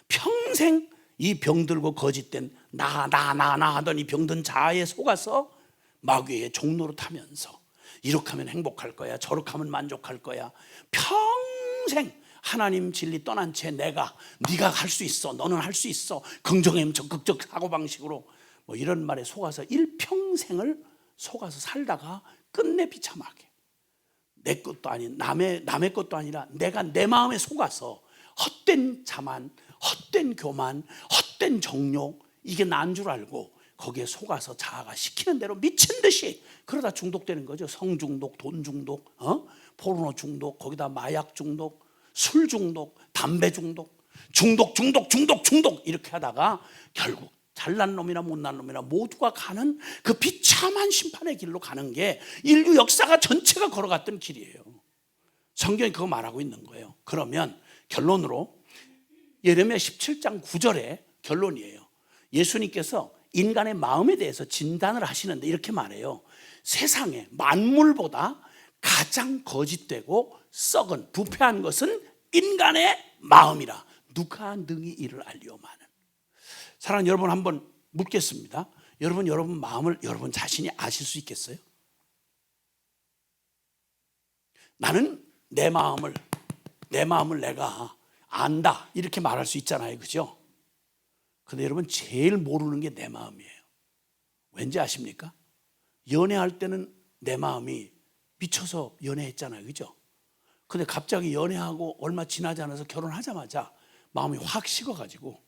평생 이 병들고 거짓된 나 하던 이 병든 자아에 속아서 마귀의 종로로 타면서 이렇게 하면 행복할 거야, 저렇게 하면 만족할 거야. 평생 하나님 진리 떠난 채 네가 할 수 있어, 너는 할 수 있어, 긍정의 적극적 사고방식으로 뭐 이런 말에 속아서 일평생을 속아서 살다가 끝내 비참하게 내 것도 아닌 남의 것도 아니라 내가 내 마음에 속아서 헛된 자만, 헛된 교만, 헛된 정욕, 이게 난 줄 알고 거기에 속아서 자아가 시키는 대로 미친 듯이 그러다 중독되는 거죠. 성중독, 돈 중독, 포르노 중독, 거기다 마약 중독, 술 중독, 담배 중독 이렇게 하다가 결국 잘난 놈이나 못난 놈이나 모두가 가는 그 비참한 심판의 길로 가는 게 인류 역사가 전체가 걸어갔던 길이에요. 성경이 그거 말하고 있는 거예요. 그러면 결론으로 예레미야 17장 9절에 결론이에요. 예수님께서 인간의 마음에 대해서 진단을 하시는데 이렇게 말해요. 세상에 만물보다 가장 거짓되고 썩은 부패한 것은 인간의 마음이라 누가 능히 이를 알리오마는. 사랑하는 여러분, 한번 묻겠습니다. 여러분 마음을 여러분 자신이 아실 수 있겠어요? 나는 내 마음을 내가 안다 이렇게 말할 수 있잖아요, 그죠? 근데 여러분 제일 모르는 게 내 마음이에요. 왠지 아십니까? 연애할 때는 내 마음이 미쳐서 연애했잖아요, 그죠? 근데 갑자기 연애하고 얼마 지나지 않아서 결혼하자마자 마음이 확 식어가지고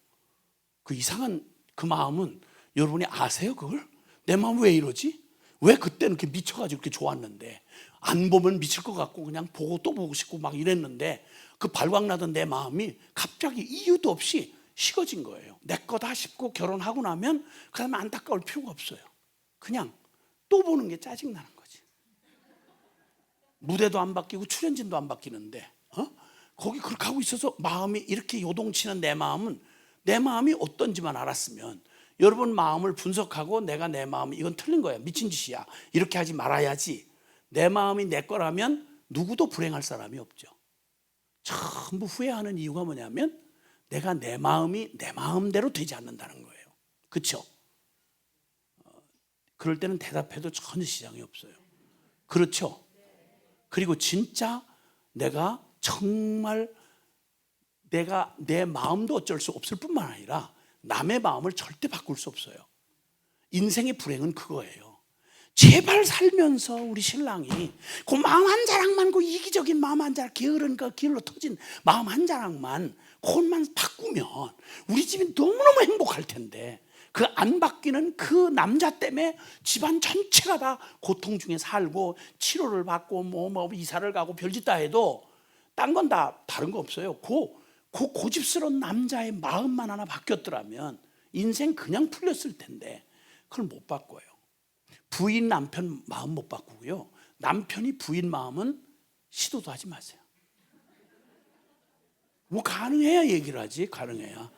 그 이상한 그 마음은 여러분이 아세요, 그걸? 내 마음 왜 이러지? 왜 그때는 이렇게 미쳐가지고 이렇게 좋았는데 안 보면 미칠 것 같고 그냥 보고 또 보고 싶고 막 이랬는데 그 발광나던 내 마음이 갑자기 이유도 없이 식어진 거예요. 내 거다 싶고 결혼하고 나면 그 다음에 안타까울 필요가 없어요. 그냥 또 보는 게 짜증나는 거지. 무대도 안 바뀌고 출연진도 안 바뀌는데 거기 그렇게 하고 있어서 마음이 이렇게 요동치는 내 마음이 어떤지만 알았으면 여러분 마음을 분석하고 내가 내 마음 이건 틀린 거야, 미친 짓이야, 이렇게 하지 말아야지. 내 마음이 내 거라면 누구도 불행할 사람이 없죠. 전부 후회하는 이유가 뭐냐면 내가 내 마음이 내 마음대로 되지 않는다는 거예요. 그렇죠? 그럴 때는 대답해도 전혀 시장이 없어요. 그렇죠? 그리고 진짜 내가 정말 내가 내 마음도 어쩔 수 없을 뿐만 아니라 남의 마음을 절대 바꿀 수 없어요. 인생의 불행은 그거예요. 제발 살면서 우리 신랑이 그 마음 한 자락만, 그 이기적인 마음 한 자락, 게으른 그 길로 터진 마음 한 자락만 그것만 바꾸면 우리 집이 너무너무 행복할 텐데 그 안 바뀌는 그 남자 때문에 집안 전체가 다 고통 중에 살고 치료를 받고 뭐 이사를 가고 별짓 다 해도 딴 건 다 다른 거 없어요. 그 고집스러운 남자의 마음만 하나 바뀌었더라면 인생 그냥 풀렸을 텐데 그걸 못 바꿔요. 부인 남편 마음 못 바꾸고요, 남편이 부인 마음은 시도도 하지 마세요. 뭐 가능해야 얘기를 하지, 가능해야.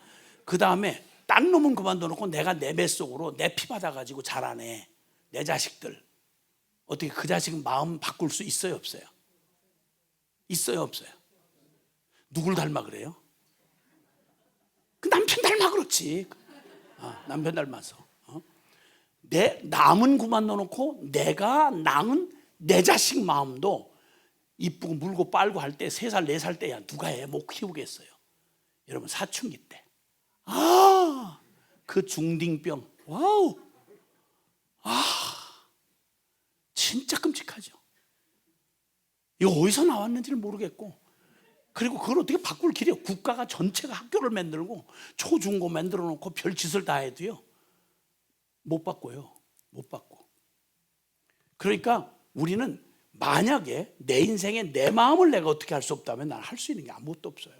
그 다음에 딴 놈은 그만둬놓고 내가 내 뱃속으로 내 피 받아가지고 자라네 내 자식들, 어떻게 그 자식은 마음 바꿀 수 있어요, 없어요? 있어요, 없어요? 누굴 닮아 그래요? 그 남편 닮아 그렇지. 남편 닮아서. 내 남은 그만둬놓고 내가 낳은 내 자식 마음도 이쁘고 물고 빨고 할 때 3살 4살 때야 누가 애 못 키우겠어요. 여러분 사춘기 때 그 중딩병, 와우, 진짜 끔찍하죠. 이거 어디서 나왔는지를 모르겠고, 그리고 그걸 어떻게 바꿀 길이에요. 국가가 전체가 학교를 만들고 초중고 만들어 놓고 별짓을 다 해도요 못 바꿔요. 못 바꿔. 그러니까 우리는 만약에 내 인생에 내 마음을 내가 어떻게 할 수 없다면 나는 할 수 있는 게 아무것도 없어요.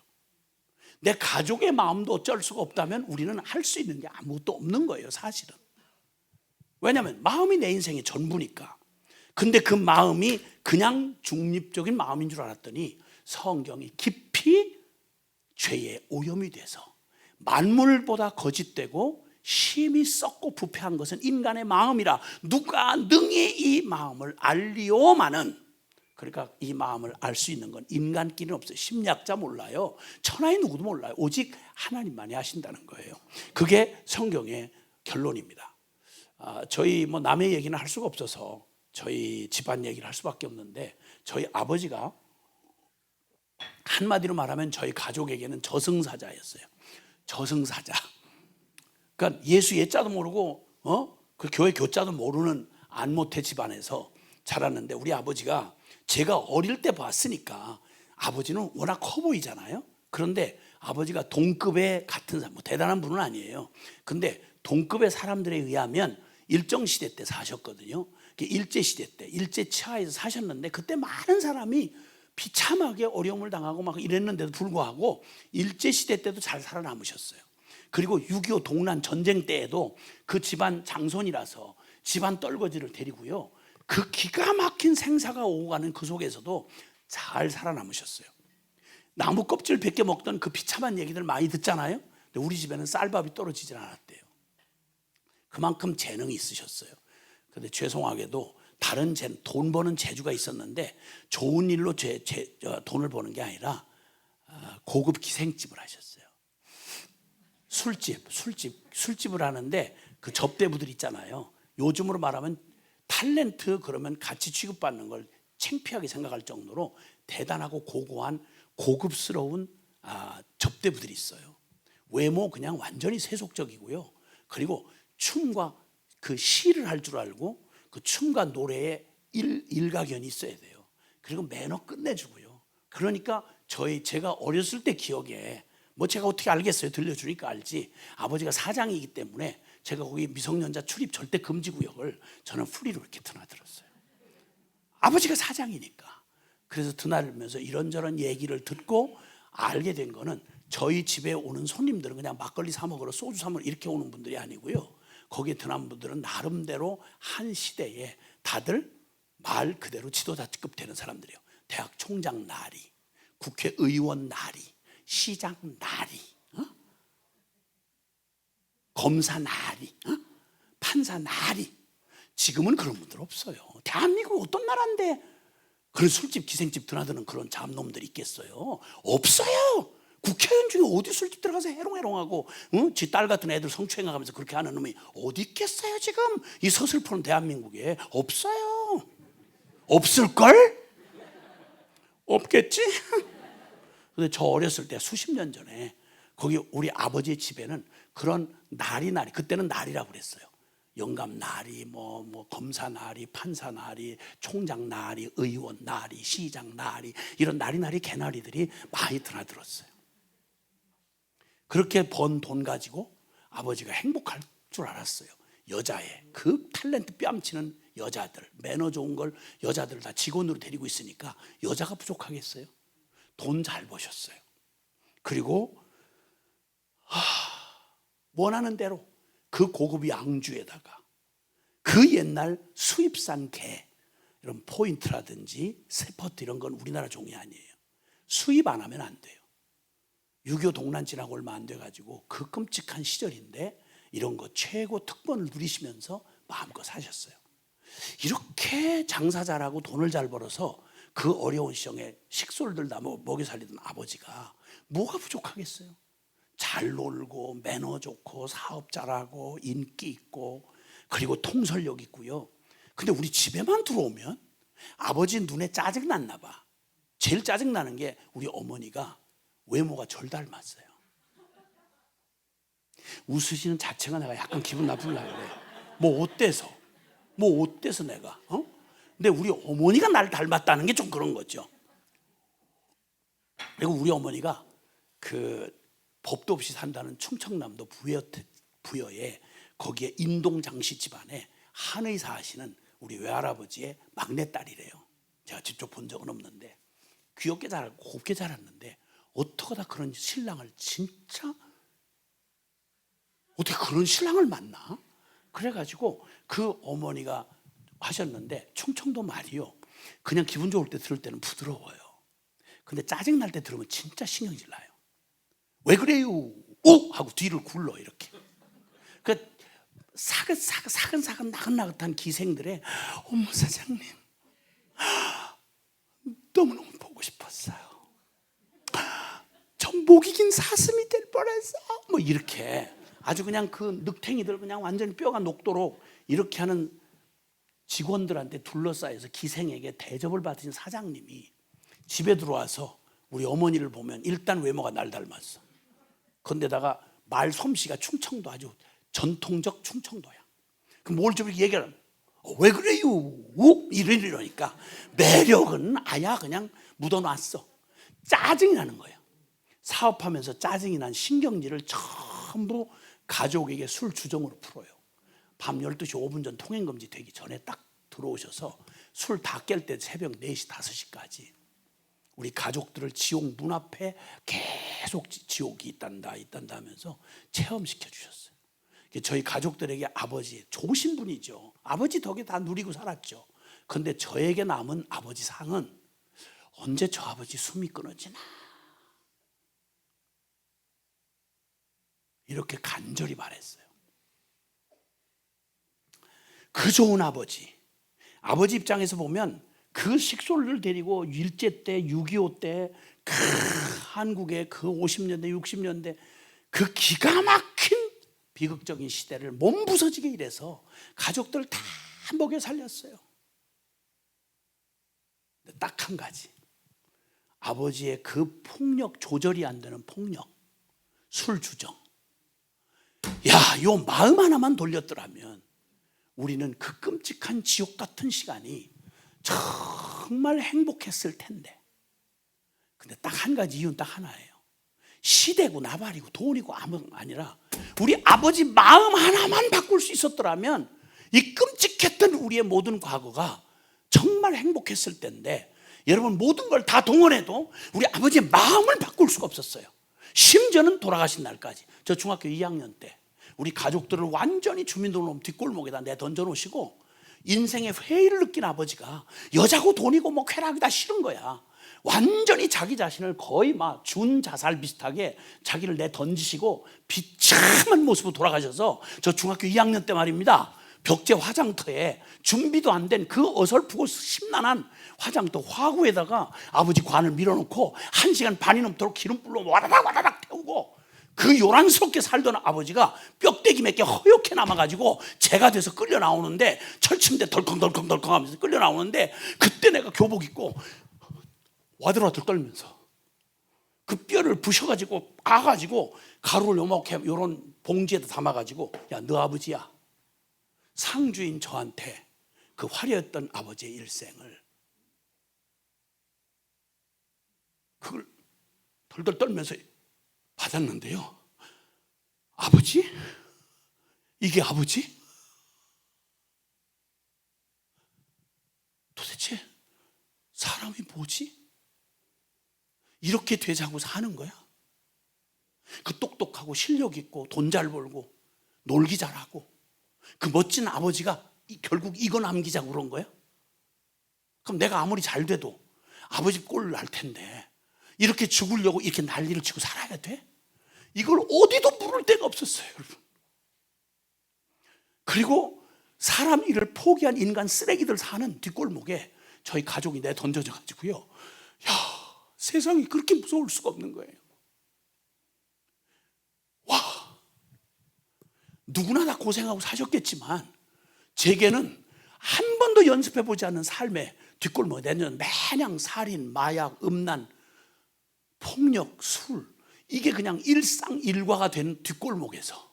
내 가족의 마음도 어쩔 수가 없다면 우리는 할 수 있는 게 아무것도 없는 거예요, 사실은. 왜냐하면 마음이 내 인생의 전부니까. 근데 그 마음이 그냥 중립적인 마음인 줄 알았더니 성경이 깊이 죄의 오염이 돼서 만물보다 거짓되고 심히 썩고 부패한 것은 인간의 마음이라 누가 능히 이 마음을 알리오마는, 그러니까 이 마음을 알 수 있는 건 인간끼리는 없어요. 심리학자 몰라요. 천하의 누구도 몰라요. 오직 하나님만이 아신다는 거예요. 그게 성경의 결론입니다. 저희 뭐 남의 얘기는 할 수가 없어서 저희 집안 얘기를 할 수밖에 없는데, 저희 아버지가 한마디로 말하면 저희 가족에게는 저승사자였어요. 저승사자. 그러니까 예수 예자도 모르고 그 교회 교자도 모르는 안모태 집안에서 자랐는데, 우리 아버지가 제가 어릴 때 봤으니까, 아버지는 워낙 커 보이잖아요. 그런데 아버지가 동급의 같은 사람, 뭐 대단한 분은 아니에요. 근데 동급의 사람들에 의하면 일정 시대 때 사셨거든요. 일제 시대 때, 일제 치하에서 사셨는데, 그때 많은 사람이 비참하게 어려움을 당하고 막 이랬는데도 불구하고 일제 시대 때도 잘 살아남으셨어요. 그리고 6.25 동란 전쟁 때에도 그 집안 장손이라서 집안 떨거지를 데리고요, 그 기가 막힌 생사가 오고 가는 그 속에서도 잘 살아남으셨어요. 나무 껍질 벗겨 먹던 그 비참한 얘기들 많이 듣잖아요. 근데 우리 집에는 쌀밥이 떨어지질 않았대요. 그만큼 재능이 있으셨어요. 근데 죄송하게도 다른 돈 버는 재주가 있었는데, 좋은 일로 돈을 버는 게 아니라 고급 기생집을 하셨어요. 술집을 하는데, 그 접대부들 있잖아요. 요즘으로 말하면 탤런트 그러면 같이 취급받는 걸 창피하게 생각할 정도로 대단하고 고고한 고급스러운 접대부들이 있어요. 외모 그냥 완전히 세속적이고요. 그리고 춤과 그 시를 할 줄 알고, 그 춤과 노래에 일가견이 있어야 돼요. 그리고 매너 끝내주고요. 그러니까 제가 어렸을 때 기억에, 뭐 제가 어떻게 알겠어요? 들려주니까 알지. 아버지가 사장이기 때문에 제가 거기 미성년자 출입 절대 금지 구역을 저는 프리로 이렇게 드나들었어요. 아버지가 사장이니까. 그래서 드나들면서 이런저런 얘기를 듣고 알게 된 거는, 저희 집에 오는 손님들은 그냥 막걸리 사 먹으러, 소주 사 먹으러 이렇게 오는 분들이 아니고요, 거기에 드난 분들은 나름대로 한 시대에 다들 말 그대로 지도자급 되는 사람들이에요. 대학 총장 나리, 국회의원 나리, 시장 나리, 검사 나리, 판사 나리. 지금은 그런 분들 없어요. 대한민국 어떤 나라인데 그런 술집 기생집 드나드는 그런 잡놈들이 있겠어요? 없어요. 국회의원 중에 어디 술집 들어가서 해롱해롱하고 지 딸 같은 애들 성추행하면서 그렇게 하는 놈이 어디 있겠어요? 지금 이 서슬퍼런 대한민국에 없어요. 없을걸? 없겠지? 근데 저 어렸을 때 수십 년 전에 거기 우리 아버지의 집에는 그런 나리, 그때는 나리라고 그랬어요. 영감 나리, 뭐 검사 나리, 판사 나리, 총장 나리, 의원 나리, 시장 나리, 이런 나리 개나리들이 많이 드나들었어요. 그렇게 번 돈 가지고 아버지가 행복할 줄 알았어요. 여자애, 그 탤런트 뺨치는 여자들, 매너 좋은 걸 여자들을 다 직원으로 데리고 있으니까 여자가 부족하겠어요? 돈 잘 버셨어요. 그리고 원하는 대로 그 고급 양주에다가 그 옛날 수입산 게, 이런 포인트라든지 세퍼트 이런 건 우리나라 종이 아니에요. 수입 안 하면 안 돼요. 6.25 동란 지나고 얼마 안 돼가지고 그 끔찍한 시절인데 이런 거 최고 특권을 누리시면서 마음껏 사셨어요. 이렇게 장사 잘하고 돈을 잘 벌어서 그 어려운 시절에 식솔들 다 먹여 살리던 아버지가 뭐가 부족하겠어요? 잘 놀고 매너 좋고 사업 잘하고 인기 있고 그리고 통솔력 있고요. 근데 우리 집에만 들어오면 아버지 눈에 짜증 났나 봐. 제일 짜증 나는 게 우리 어머니가 외모가 절 닮았어요. 웃으시는 자체가 내가 약간 기분 나쁘려고 그래. 뭐 어때서 내가 근데 우리 어머니가 날 닮았다는 게 좀 그런 거죠. 그리고 우리 어머니가 그 법도 없이 산다는 충청남도 부여에 거기에 인동장씨 집안에 한의사 하시는 우리 외할아버지의 막내딸이래요. 제가 직접 본 적은 없는데 귀엽게 자랐고 곱게 자랐는데, 어떻게 다 그런 신랑을, 진짜 어떻게 그런 신랑을 만나? 그래가지고 그 어머니가 하셨는데, 충청도 말이요, 그냥 기분 좋을 때 들을 때는 부드러워요. 근데 짜증날 때 들으면 진짜 신경질 나요. 왜 그래요? 우 하고 뒤를 굴러 이렇게. 그 사근사근 나긋나긋한 기생들의 어머 사장님 너무너무 보고 싶었어요. 전 목이 긴 사슴이 될 뻔했어. 뭐 이렇게 아주 그냥 그 늑탱이들 그냥 완전히 뼈가 녹도록 이렇게 하는 직원들한테 둘러싸여서 기생에게 대접을 받으신 사장님이 집에 들어와서 우리 어머니를 보면 일단 외모가 날 닮았어. 그런데다가 말 솜씨가 충청도 아주 전통적 충청도야. 그럼 뭘 좀 얘기하면 왜 그래요? 이러니까 매력은 아야 그냥 묻어놨어. 짜증이 나는 거예요. 사업하면서 짜증이 난 신경질을 전부 가족에게 술 주정으로 풀어요. 밤 12시 5분 전 통행금지 되기 전에 딱 들어오셔서 술 다 깰 때 새벽 4시 5시까지 우리 가족들을 지옥 문 앞에 계속 지옥이 있단다 하면서 체험시켜 주셨어요. 저희 가족들에게 아버지 좋으신 분이죠. 아버지 덕에 다 누리고 살았죠. 그런데 저에게 남은 아버지 상은 언제 저 아버지 숨이 끊어지나 이렇게 간절히 바랬어요. 그 좋은 아버지 입장에서 보면 그 식솔을 데리고 일제 때 6.25 때 그 한국의 그 50년대 60년대 그 기가 막힌 비극적인 시대를 몸부서지게 일해서 가족들 다 먹여 살렸어요. 딱 한 가지, 아버지의 그 폭력 조절이 안 되는 폭력, 술 주정. 야, 요 마음 하나만 돌렸더라면 우리는 그 끔찍한 지옥 같은 시간이 정말 행복했을 텐데. 근데 딱 한 가지 이유는 딱 하나예요. 시대고 나발이고 돈이고 아니라 우리 아버지 마음 하나만 바꿀 수 있었더라면 이 끔찍했던 우리의 모든 과거가 정말 행복했을 텐데, 여러분 모든 걸 다 동원해도 우리 아버지의 마음을 바꿀 수가 없었어요. 심지어는 돌아가신 날까지. 저 중학교 2학년 때 우리 가족들을 완전히 주민등록금 뒷골목에다 내던져 놓으시고 인생의 회의를 느낀 아버지가 여자고 돈이고 뭐 쾌락이 다 싫은 거야. 완전히 자기 자신을 거의 막 준자살 비슷하게 자기를 내던지시고 비참한 모습으로 돌아가셔서 저 중학교 2학년 때 말입니다. 벽제 화장터에 준비도 안 된 그 어설프고 심란한 화장터 화구에다가 아버지 관을 밀어놓고 1시간 반이 넘도록 기름불로 와다닥 태우고 그 요란스럽게 살던 아버지가 뼈대기 몇 개 허옇게 남아가지고 재가 돼서 끌려 나오는데, 철침대 덜컹 하면서 끌려 나오는데, 그때 내가 교복 입고 와들와들 떨면서 그 뼈를 부셔가지고 까가지고 가루를 요렇게 요런 봉지에다 담아가지고, 야, 너 아버지야. 상주인 저한테 그 화려했던 아버지의 일생을 그걸 덜덜 떨면서 받았는데요. 아버지? 이게 아버지? 도대체 사람이 뭐지? 이렇게 되자고 사는 거야? 그 똑똑하고 실력 있고 돈 잘 벌고 놀기 잘하고 그 멋진 아버지가 결국 이거 남기자고 그런 거야? 그럼 내가 아무리 잘 돼도 아버지 꼴 날 텐데 이렇게 죽으려고 이렇게 난리를 치고 살아야 돼? 이걸 어디도 물을 데가 없었어요, 여러분. 그리고 사람 일을 포기한 인간 쓰레기들 사는 뒷골목에 저희 가족이 내던져져 가지고요, 야, 세상이 그렇게 무서울 수가 없는 거예요. 와, 누구나 다 고생하고 사셨겠지만 제게는 한 번도 연습해보지 않은 삶의 뒷골목에 내년 매냥 살인, 마약, 음란, 폭력, 술, 이게 그냥 일상일과가 된 뒷골목에서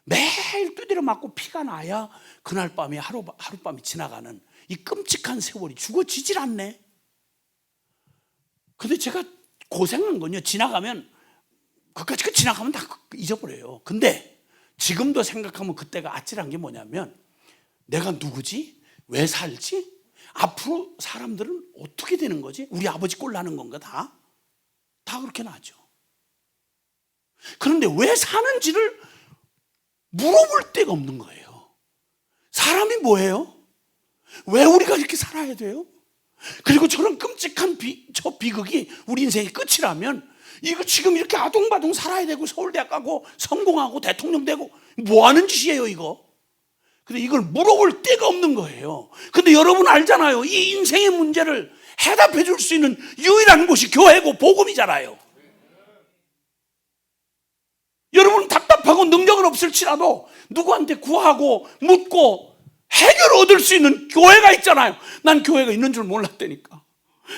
매일 두드려 맞고 피가 나야 그날 밤이 하룻밤이 지나가는 이 끔찍한 세월이 죽어지질 않네. 근데 제가 고생한 건요, 지나가면 그까짓 지나가면 다 잊어버려요. 근데 지금도 생각하면 그때가 아찔한 게 뭐냐면, 내가 누구지? 왜 살지? 앞으로 사람들은 어떻게 되는 거지? 우리 아버지 꼴 나는 건가? 다 그렇게 나죠. 그런데 왜 사는지를 물어볼 데가 없는 거예요. 사람이 뭐예요? 왜 우리가 이렇게 살아야 돼요? 그리고 저런 끔찍한 저 비극이 우리 인생의 끝이라면 이거 지금 이렇게 아둥바둥 살아야 되고 서울대학 가고 성공하고 대통령 되고 뭐 하는 짓이에요 이거? 근데 이걸 물어볼 데가 없는 거예요. 근데 여러분 알잖아요. 이 인생의 문제를 해답해 줄 수 있는 유일한 곳이 교회고 복음이잖아요. 여러분 답답하고 능력은 없을지라도 누구한테 구하고 묻고 해결을 얻을 수 있는 교회가 있잖아요. 난 교회가 있는 줄 몰랐다니까.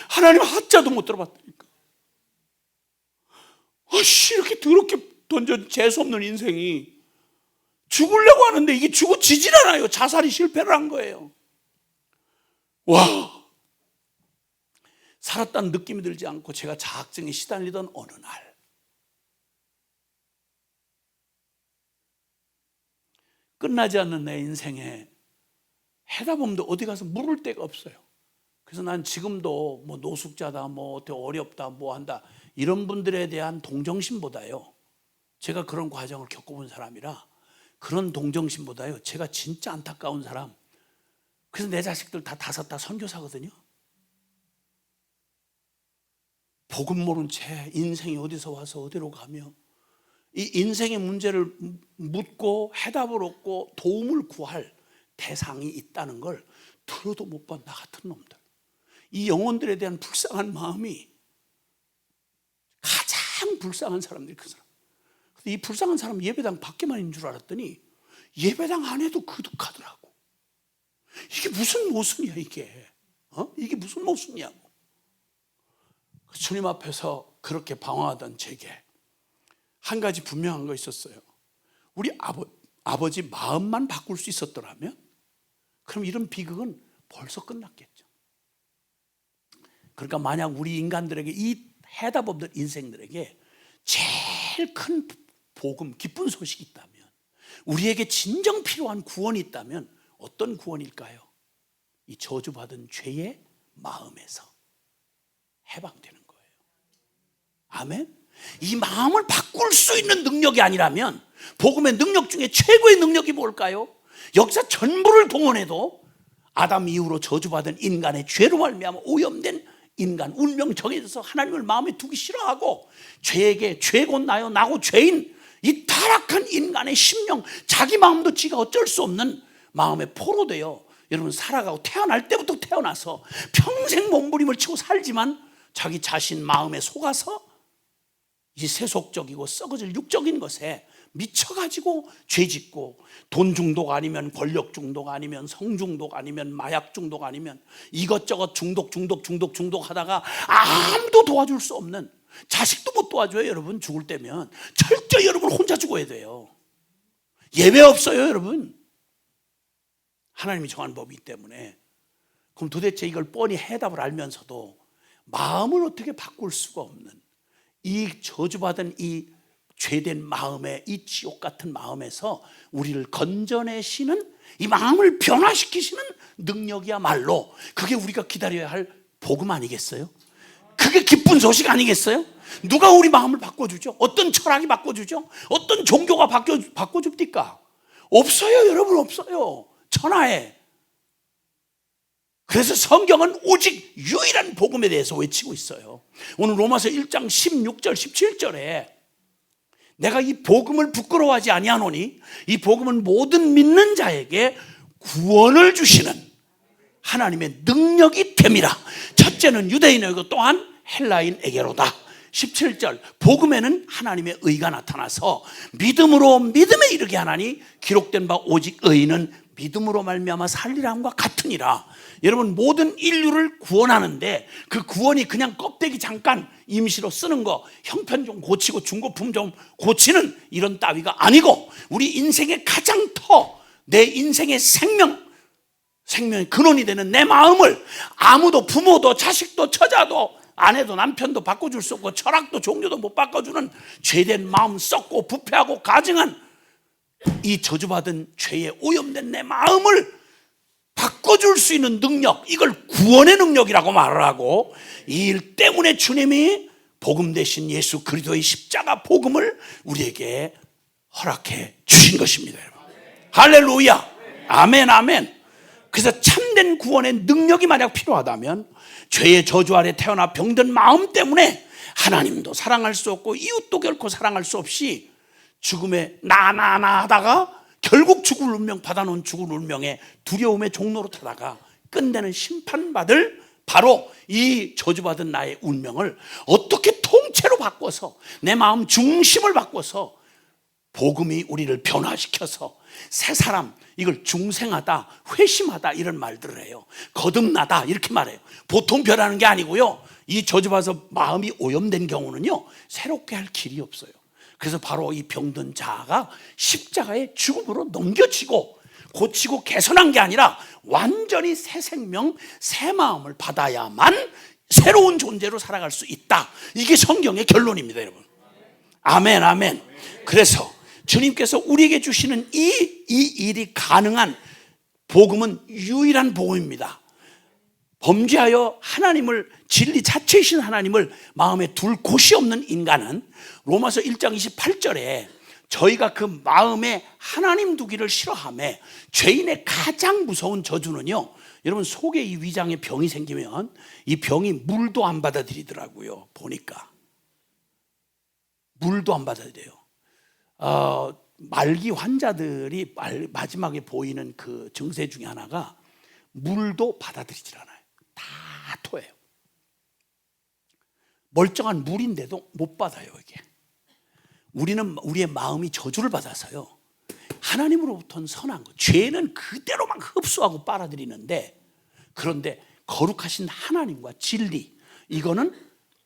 하나님 하자도 못 들어봤다니까. 이렇게 더럽게 던전 재수없는 인생이 죽으려고 하는데 이게 죽어지질 않아요. 자살이 실패를 한 거예요. 와, 살았다는 느낌이 들지 않고 제가 자학증에 시달리던 어느 날 끝나지 않는 내 인생에 해답없는데 어디 가서 물을 데가 없어요. 그래서 난 지금도 뭐 노숙자다, 뭐 어떻게 어렵다, 뭐 한다 이런 분들에 대한 동정심보다요, 제가 그런 과정을 겪어본 사람이라 그런 동정심보다요, 제가 진짜 안타까운 사람. 그래서 내 자식들 다 선교사거든요. 복음 모른 채 인생이 어디서 와서 어디로 가며 이 인생의 문제를 묻고 해답을 얻고 도움을 구할 대상이 있다는 걸 들어도 못 본 나 같은 놈들, 이 영혼들에 대한 불쌍한 마음이 가장 불쌍한 사람들이 그 사람. 근데 이 불쌍한 사람 예배당 밖에만 있는 줄 알았더니 예배당 안에도 그득하더라고. 이게 무슨 모순이야 이게? 이게 무슨 모순이냐고. 주님 앞에서 그렇게 방황하던 제게 한 가지 분명한 거 있었어요. 우리 아버지 마음만 바꿀 수 있었더라면 그럼 이런 비극은 벌써 끝났겠죠. 그러니까 만약 우리 인간들에게 이 해답 없는 인생들에게 제일 큰 복음, 기쁜 소식이 있다면, 우리에게 진정 필요한 구원이 있다면 어떤 구원일까요? 이 저주받은 죄의 마음에서 해방되는 거예요. 아멘? 이 마음을 바꿀 수 있는 능력이 아니라면 복음의 능력 중에 최고의 능력이 뭘까요? 역사 전부를 동원해도 아담 이후로 저주받은 인간의 죄로 말미암아 오염된 인간, 운명 정해져서 하나님을 마음에 두기 싫어하고 죄에게 죄고 나요 나고 죄인 이 타락한 인간의 심령, 자기 마음도 지가 어쩔 수 없는 마음에 포로되어 여러분 살아가고, 태어날 때부터 태어나서 평생 몸부림을 치고 살지만 자기 자신 마음에 속아서 이 세속적이고 썩어질 육적인 것에 미쳐가지고 죄짓고, 돈 중독 아니면 권력 중독 아니면 성 중독 아니면 마약 중독 아니면 이것저것 중독 하다가 아무도 도와줄 수 없는, 자식도 못 도와줘요. 여러분 죽을 때면 철저히 여러분 혼자 죽어야 돼요. 예외 없어요 여러분. 하나님이 정한 법이기 때문에. 그럼 도대체 이걸 뻔히 해답을 알면서도 마음을 어떻게 바꿀 수가 없는 이 저주받은 이 죄된 마음에, 이 지옥 같은 마음에서 우리를 건져내시는, 이 마음을 변화시키시는 능력이야말로 그게 우리가 기다려야 할 복음 아니겠어요? 그게 기쁜 소식 아니겠어요? 누가 우리 마음을 바꿔주죠? 어떤 철학이 바꿔주죠? 어떤 종교가 바꿔줍니까? 없어요 여러분, 없어요. 천하에. 그래서 성경은 오직 유일한 복음에 대해서 외치고 있어요. 오늘 로마서 1장 16절 17절에 내가 이 복음을 부끄러워하지 아니하노니 이 복음은 모든 믿는 자에게 구원을 주시는 하나님의 능력이 됨이라. 첫째는 유대인에게 또한 헬라인에게로다. 17절 복음에는 하나님의 의가 나타나서 믿음으로 믿음에 이르게 하나니 기록된 바 오직 의인은 믿음으로 말미암아 살리라 함과 같으니라. 여러분 모든 인류를 구원하는데 그 구원이 그냥 껍데기 잠깐 임시로 쓰는 거, 형편 좀 고치고 중고품 좀 고치는 이런 따위가 아니고, 우리 인생의 가장 내 인생의 생명의 근원이 되는 내 마음을 아무도, 부모도 자식도 처자도 아내도 남편도 바꿔줄 수 없고 철학도 종교도 못 바꿔주는 죄된 마음, 썩고 부패하고 가증한 이 저주받은 죄에 오염된 내 마음을 바꿔줄 수 있는 능력, 이걸 구원의 능력이라고 말을 하고, 이 일 때문에 주님이 복음 대신 예수 그리스도의 십자가 복음을 우리에게 허락해 주신 것입니다. 여러분. 할렐루야. 아멘 아멘. 그래서 참된 구원의 능력이 만약 필요하다면 죄의 저주 아래 태어나 병든 마음 때문에 하나님도 사랑할 수 없고 이웃도 결코 사랑할 수 없이 죽음에 나나나 하다가 결국 죽을 운명, 받아놓은 죽을 운명의 두려움의 종로로 타다가 끝내는 심판받을 바로 이 저주받은 나의 운명을 어떻게 통째로 바꿔서 내 마음 중심을 바꿔서 복음이 우리를 변화시켜서 새 사람, 이걸 중생하다, 회심하다 이런 말들을 해요. 거듭나다 이렇게 말해요. 보통 변하는 게 아니고요, 이 저주받아서 마음이 오염된 경우는요 새롭게 할 길이 없어요. 그래서 바로 이 병든 자가 십자가의 죽음으로 넘겨지고 고치고 개선한 게 아니라 완전히 새 생명, 새 마음을 받아야만 새로운 존재로 살아갈 수 있다. 이게 성경의 결론입니다, 여러분. 아멘, 아멘. 그래서 주님께서 우리에게 주시는 이 일이 가능한 복음은 유일한 복음입니다. 범죄하여 하나님을, 진리 자체이신 하나님을 마음에 둘 곳이 없는 인간은 로마서 1장 28절에 저희가 그 마음에 하나님 두기를 싫어하며 죄인의 가장 무서운 저주는요, 여러분 속에 이 위장에 병이 생기면 이 병이 물도 안 받아들이더라고요. 보니까 물도 안 받아들여요. 말기 환자들이 마지막에 보이는 그 증세 중에 하나가 물도 받아들이질 않아요. 다 토해요. 멀쩡한 물인데도 못 받아요. 이게 우리는 우리의 마음이 저주를 받아서요, 하나님으로부터는 선한 것, 죄는 그대로만 흡수하고 빨아들이는데, 그런데 거룩하신 하나님과 진리, 이거는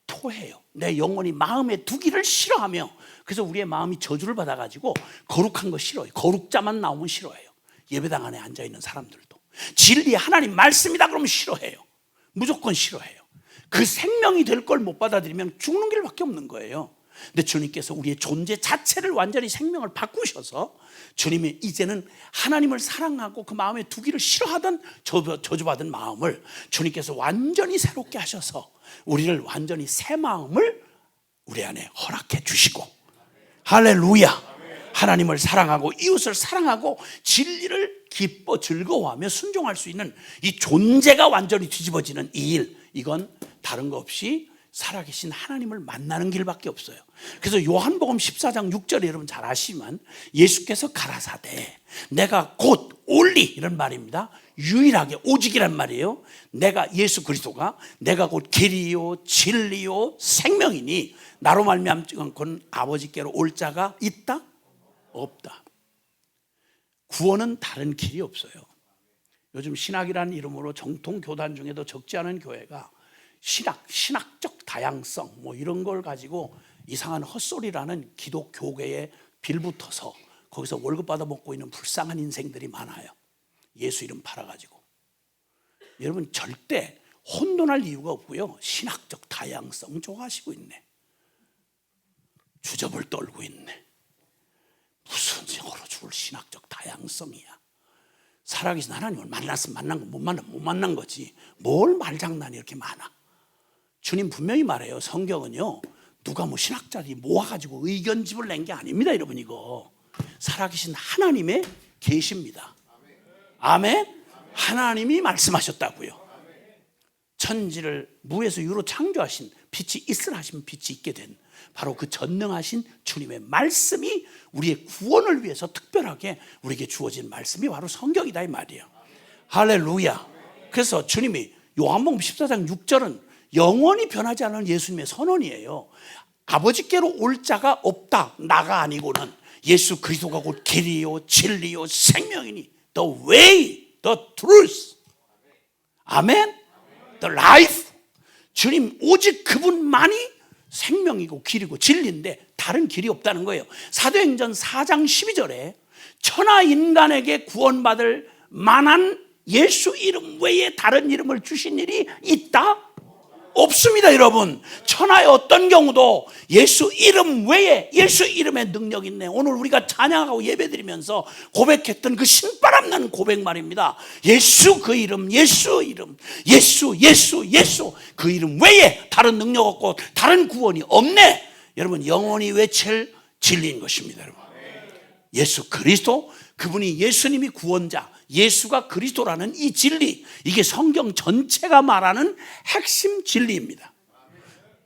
토해요. 내 영혼이 마음에 두기를 싫어하며, 그래서 우리의 마음이 저주를 받아가지고 거룩한 거 싫어해요. 거룩자만 나오면 싫어해요. 예배당 안에 앉아있는 사람들도 진리 하나님 말씀이다 그러면 싫어해요. 무조건 싫어해요. 그 생명이 될 걸 못 받아들이면 죽는 길밖에 없는 거예요. 근데 주님께서 우리의 존재 자체를 완전히 생명을 바꾸셔서 주님이 이제는 하나님을 사랑하고 그 마음에 두기를 싫어하던 저주받은 마음을 주님께서 완전히 새롭게 하셔서 우리를 완전히 새 마음을 우리 안에 허락해 주시고, 할렐루야. 하나님을 사랑하고 이웃을 사랑하고 진리를 기뻐 즐거워하며 순종할 수 있는 이 존재가 완전히 뒤집어지는 이 일, 이건 다른 거 없이 살아계신 하나님을 만나는 길밖에 없어요. 그래서 요한복음 14장 6절에 여러분 잘 아시지만 예수께서 가라사대 내가 곧 올리, 이런 말입니다. 유일하게 오직이란 말이에요. 내가, 예수 그리스도가 내가 곧 길이요 진리요 생명이니 나로 말미암고는 아버지께로 올 자가 있다? 없다. 구원은 다른 길이 없어요. 요즘 신학이라는 이름으로 정통 교단 중에도 적지 않은 교회가 신학적 다양성 뭐 이런 걸 가지고 이상한 헛소리라는 기독교계에 빌붙어서 거기서 월급 받아 먹고 있는 불쌍한 인생들이 많아요. 예수 이름 팔아가지고. 여러분 절대 혼돈할 이유가 없고요, 신학적 다양성 좋아하시고 있네. 주접을 떨고 있네. 무슨 영어로 죽을 신학적 다양성이야. 살아계신 하나님을 만났으면 만난 거, 못 만나면 못 만난 거지. 뭘 말장난이 이렇게 많아. 주님 분명히 말해요. 성경은요, 누가 뭐 신학자들이 모아가지고 의견집을 낸 게 아닙니다. 여러분, 이거 살아계신 하나님의 계시입니다. 아멘. 하나님이 말씀하셨다고요. 천지를 무에서 유로 창조하신, 빛이 있으라 하시면 빛이 있게 된 바로 그 전능하신 주님의 말씀이 우리의 구원을 위해서 특별하게 우리에게 주어진 말씀이 바로 성경이다 이 말이에요. 할렐루야. 그래서 주님이 요한복음 14장 6절은 영원히 변하지 않는 예수님의 선언이에요. 아버지께로 올 자가 없다, 나가 아니고는. 예수 그리스도가 곧 길이요 진리요 생명이니 the way, the truth, 아멘, the life. 주님 오직 그분만이 생명이고 길이고 진리인데 다른 길이 없다는 거예요. 사도행전 4장 12절에 천하 인간에게 구원받을 만한 예수 이름 외에 다른 이름을 주신 일이 있다? 없습니다. 여러분, 천하의 어떤 경우도 예수 이름 외에, 예수 이름의 능력이 있네. 오늘 우리가 찬양하고 예배드리면서 고백했던 그 신바람 고백 말입니다. 예수 그 이름, 예수 이름, 예수 그 이름 외에 다른 능력 없고 다른 구원이 없네. 여러분, 영원히 외칠 진리인 것입니다. 여러분, 예수 그리스도, 그분이 예수님이 구원자, 예수가 그리스도라는 이 진리, 이게 성경 전체가 말하는 핵심 진리입니다.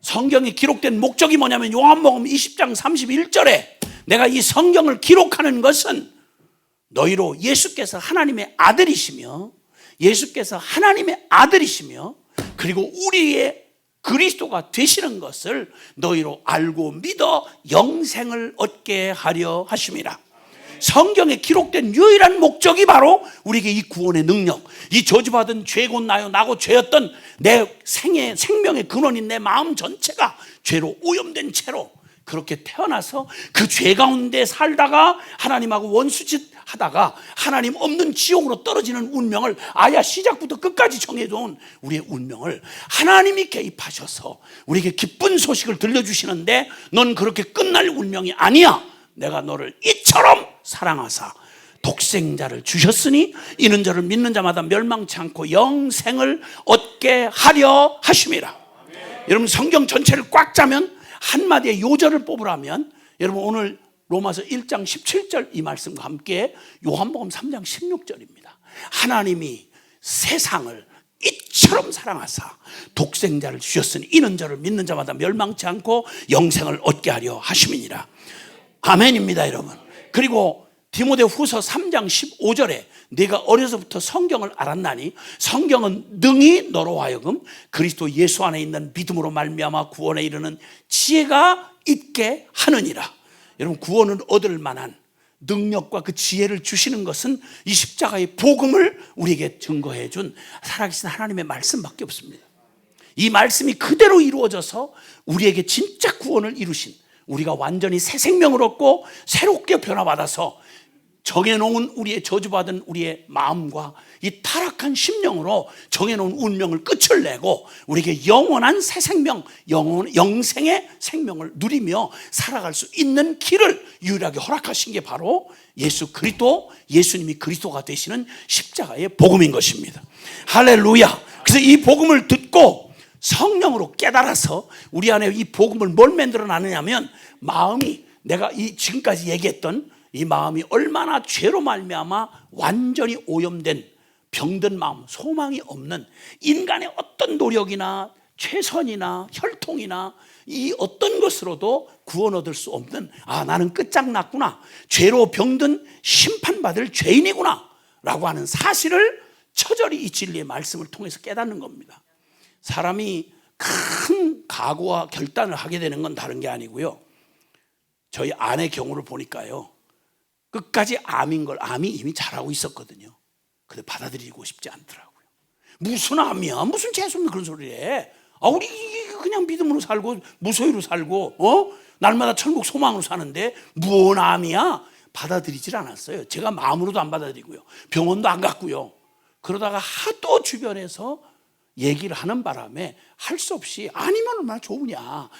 성경에 기록된 목적이 뭐냐면 요한복음 20장 31절에 내가 이 성경을 기록하는 것은 너희로 예수께서 하나님의 아들이시며 그리고 우리의 그리스도가 되시는 것을 너희로 알고 믿어 영생을 얻게 하려 하심이라. 성경에 기록된 유일한 목적이 바로 우리에게 이 구원의 능력, 이 저주받은 죄고 나고 죄였던 내 생명의 근원인 내 마음 전체가 죄로 오염된 채로 그렇게 태어나서 그 죄 가운데 살다가 하나님하고 원수짓 하다가 하나님 없는 지옥으로 떨어지는 운명을 아예 시작부터 끝까지 정해놓은 우리의 운명을 하나님이 개입하셔서 우리에게 기쁜 소식을 들려주시는데, 넌 그렇게 끝날 운명이 아니야. 내가 너를 이처럼 사랑하사 독생자를 주셨으니 이는 저를 믿는 자마다 멸망치 않고 영생을 얻게 하려 하심이라. 여러분, 성경 전체를 꽉 짜면 한마디의 요절을 뽑으라면 여러분 오늘 로마서 1장 17절 이 말씀과 함께 요한복음 3장 16절입니다. 하나님이 세상을 이처럼 사랑하사 독생자를 주셨으니 이는 저를 믿는 자마다 멸망치 않고 영생을 얻게 하려 하심이니라. 아멘입니다, 여러분. 그리고 디모데후서 3장 15절에 네가 어려서부터 성경을 알았나니 성경은 능히 너로 하여금 그리스도 예수 안에 있는 믿음으로 말미암아 구원에 이르는 지혜가 있게 하느니라. 여러분, 구원을 얻을 만한 능력과 그 지혜를 주시는 것은 이 십자가의 복음을 우리에게 증거해 준 살아계신 하나님의 말씀밖에 없습니다. 이 말씀이 그대로 이루어져서 우리에게 진짜 구원을 이루신, 우리가 완전히 새 생명을 얻고 새롭게 변화받아서 정해놓은 우리의 저주받은 우리의 마음과 이 타락한 심령으로 정해놓은 운명을 끝을 내고 우리에게 영원한 새 생명, 영생의 생명을 누리며 살아갈 수 있는 길을 유일하게 허락하신 게 바로 예수 그리스도, 예수님이 그리스도가 되시는 십자가의 복음인 것입니다. 할렐루야. 그래서 이 복음을 듣고 성령으로 깨달아서 우리 안에 이 복음을 뭘 만들어 놨느냐면, 마음이, 내가 이 지금까지 얘기했던 이 마음이 얼마나 죄로 말미암아 완전히 오염된 병든 마음, 소망이 없는, 인간의 어떤 노력이나 최선이나 혈통이나 이 어떤 것으로도 구원 얻을 수 없는, 아, 나는 끝장났구나, 죄로 병든 심판받을 죄인이구나 라고 하는 사실을 처절히 이 진리의 말씀을 통해서 깨닫는 겁니다. 사람이 큰 각오와 결단을 하게 되는 건 다른 게 아니고요, 저희 아내 경우를 보니까요, 끝까지 암인 걸, 암이 이미 잘하고 있었거든요. 근데 받아들이고 싶지 않더라고요. 무슨 암이야, 무슨 재수없는 그런 소리를 해. 아, 우리 그냥 믿음으로 살고 무소유로 살고 날마다 천국 소망으로 사는데 무슨 암이야. 받아들이질 않았어요. 제가 마음으로도 안 받아들이고요, 병원도 안 갔고요. 그러다가 하도 주변에서 얘기를 하는 바람에 할 수 없이, 아니면 얼마나 좋으냐,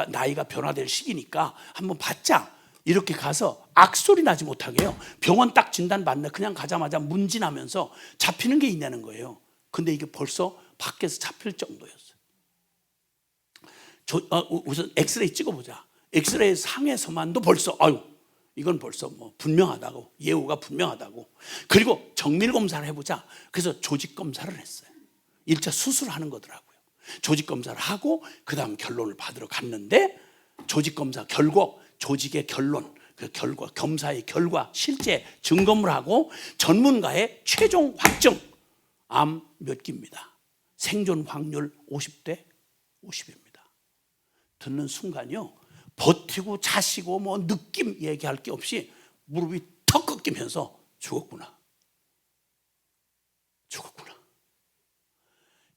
나이가 변화될 시기니까 한번 받자, 이렇게 가서 악소리 나지 못하게 해요. 병원 딱 진단 받네, 그냥 가자마자 문진하면서 잡히는 게 있냐는 거예요. 근데 이게 벌써 밖에서 잡힐 정도였어요. 우선 엑스레이 찍어보자. 엑스레이 상에서만도 벌써 이건 벌써 뭐 분명하다고, 예후가 분명하다고. 그리고 정밀 검사를 해보자. 그래서 조직 검사를 했어요. 1차 수술하는 거더라고요. 조직 검사를 하고 그 다음 결론을 받으러 갔는데, 조직 검사 결과, 조직의 결론, 그 결과, 검사의 결과, 실제 증거물 하고 전문가의 최종 확정, 암 몇 기입니다. 생존 확률 50대 50입니다. 듣는 순간요, 버티고 자시고 뭐 느낌 얘기할 게 없이 무릎이 턱 꺾이면서 죽었구나.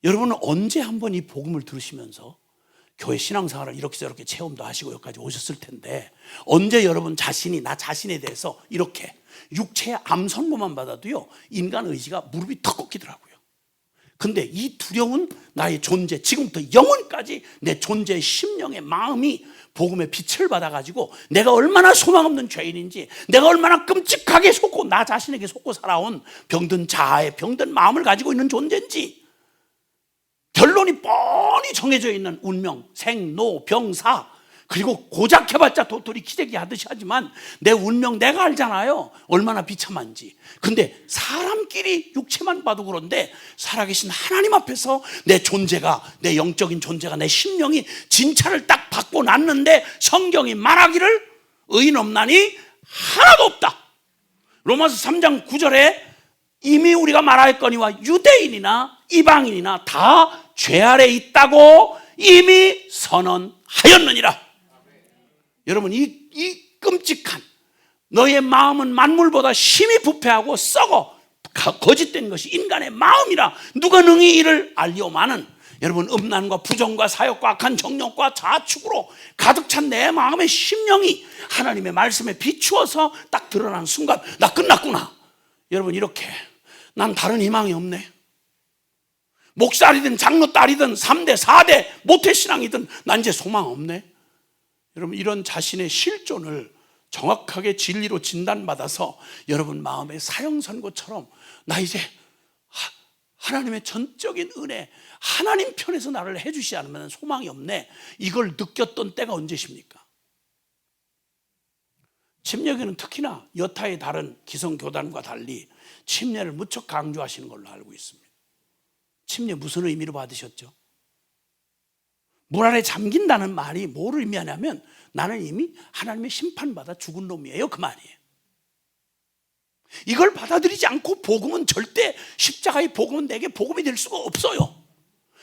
여러분은 언제 한번 이 복음을 들으시면서 교회 신앙생활을 이렇게 저렇게 체험도 하시고 여기까지 오셨을 텐데, 언제 여러분 자신이, 나 자신에 대해서 이렇게 육체의 암 선고만 받아도요, 인간 의지가 무릎이 턱 꺾이더라고요. 근데 이 두려운 나의 존재, 지금부터 영원까지 내 존재의 심령의 마음이 복음의 빛을 받아가지고 내가 얼마나 소망 없는 죄인인지, 내가 얼마나 끔찍하게 속고, 나 자신에게 속고 살아온 병든 자아의 병든 마음을 가지고 있는 존재인지, 결론이 뻔히 정해져 있는 운명, 생, 노, 병, 사, 그리고 고작 해봤자 도토리 기대기 하듯이 하지만 내 운명 내가 알잖아요. 얼마나 비참한지. 근데 사람끼리 육체만 봐도 그런데 살아계신 하나님 앞에서 내 존재가, 내 영적인 존재가, 내 심령이 진찰을 딱 받고 났는데 성경이 말하기를 의인 없나니 하나도 없다. 로마서 3장 9절에 이미 우리가 말하였거니와 유대인이나 이방인이나 다 죄 아래 있다고 이미 선언하였느니라. 여러분, 이 끔찍한, 너의 마음은 만물보다 심히 부패하고 썩어 거짓된 것이 인간의 마음이라 누가 능히 이를 알리오마는, 여러분, 음란과 부정과 사욕과 악한 정욕과 자축으로 가득 찬 내 마음의 심령이 하나님의 말씀에 비추어서 딱 드러난 순간 나 끝났구나. 여러분, 이렇게 난 다른 희망이 없네. 목살이든 장로 딸이든 3대 4대 모태신앙이든 난 이제 소망 없네. 여러분, 이런 자신의 실존을 정확하게 진리로 진단받아서 여러분 마음의 사형선고처럼 나 이제 하나님의 전적인 은혜, 하나님 편에서 나를 해주시지 않으면 소망이 없네, 이걸 느꼈던 때가 언제십니까? 침례교는 특히나 여타의 다른 기성교단과 달리 침례를 무척 강조하시는 걸로 알고 있습니다. 침례 무슨 의미로 받으셨죠? 물 안에 잠긴다는 말이 뭐를 의미하냐면 나는 이미 하나님의 심판받아 죽은 놈이에요, 그 말이에요. 이걸 받아들이지 않고 복음은 절대, 십자가의 복음은 내게 복음이 될 수가 없어요.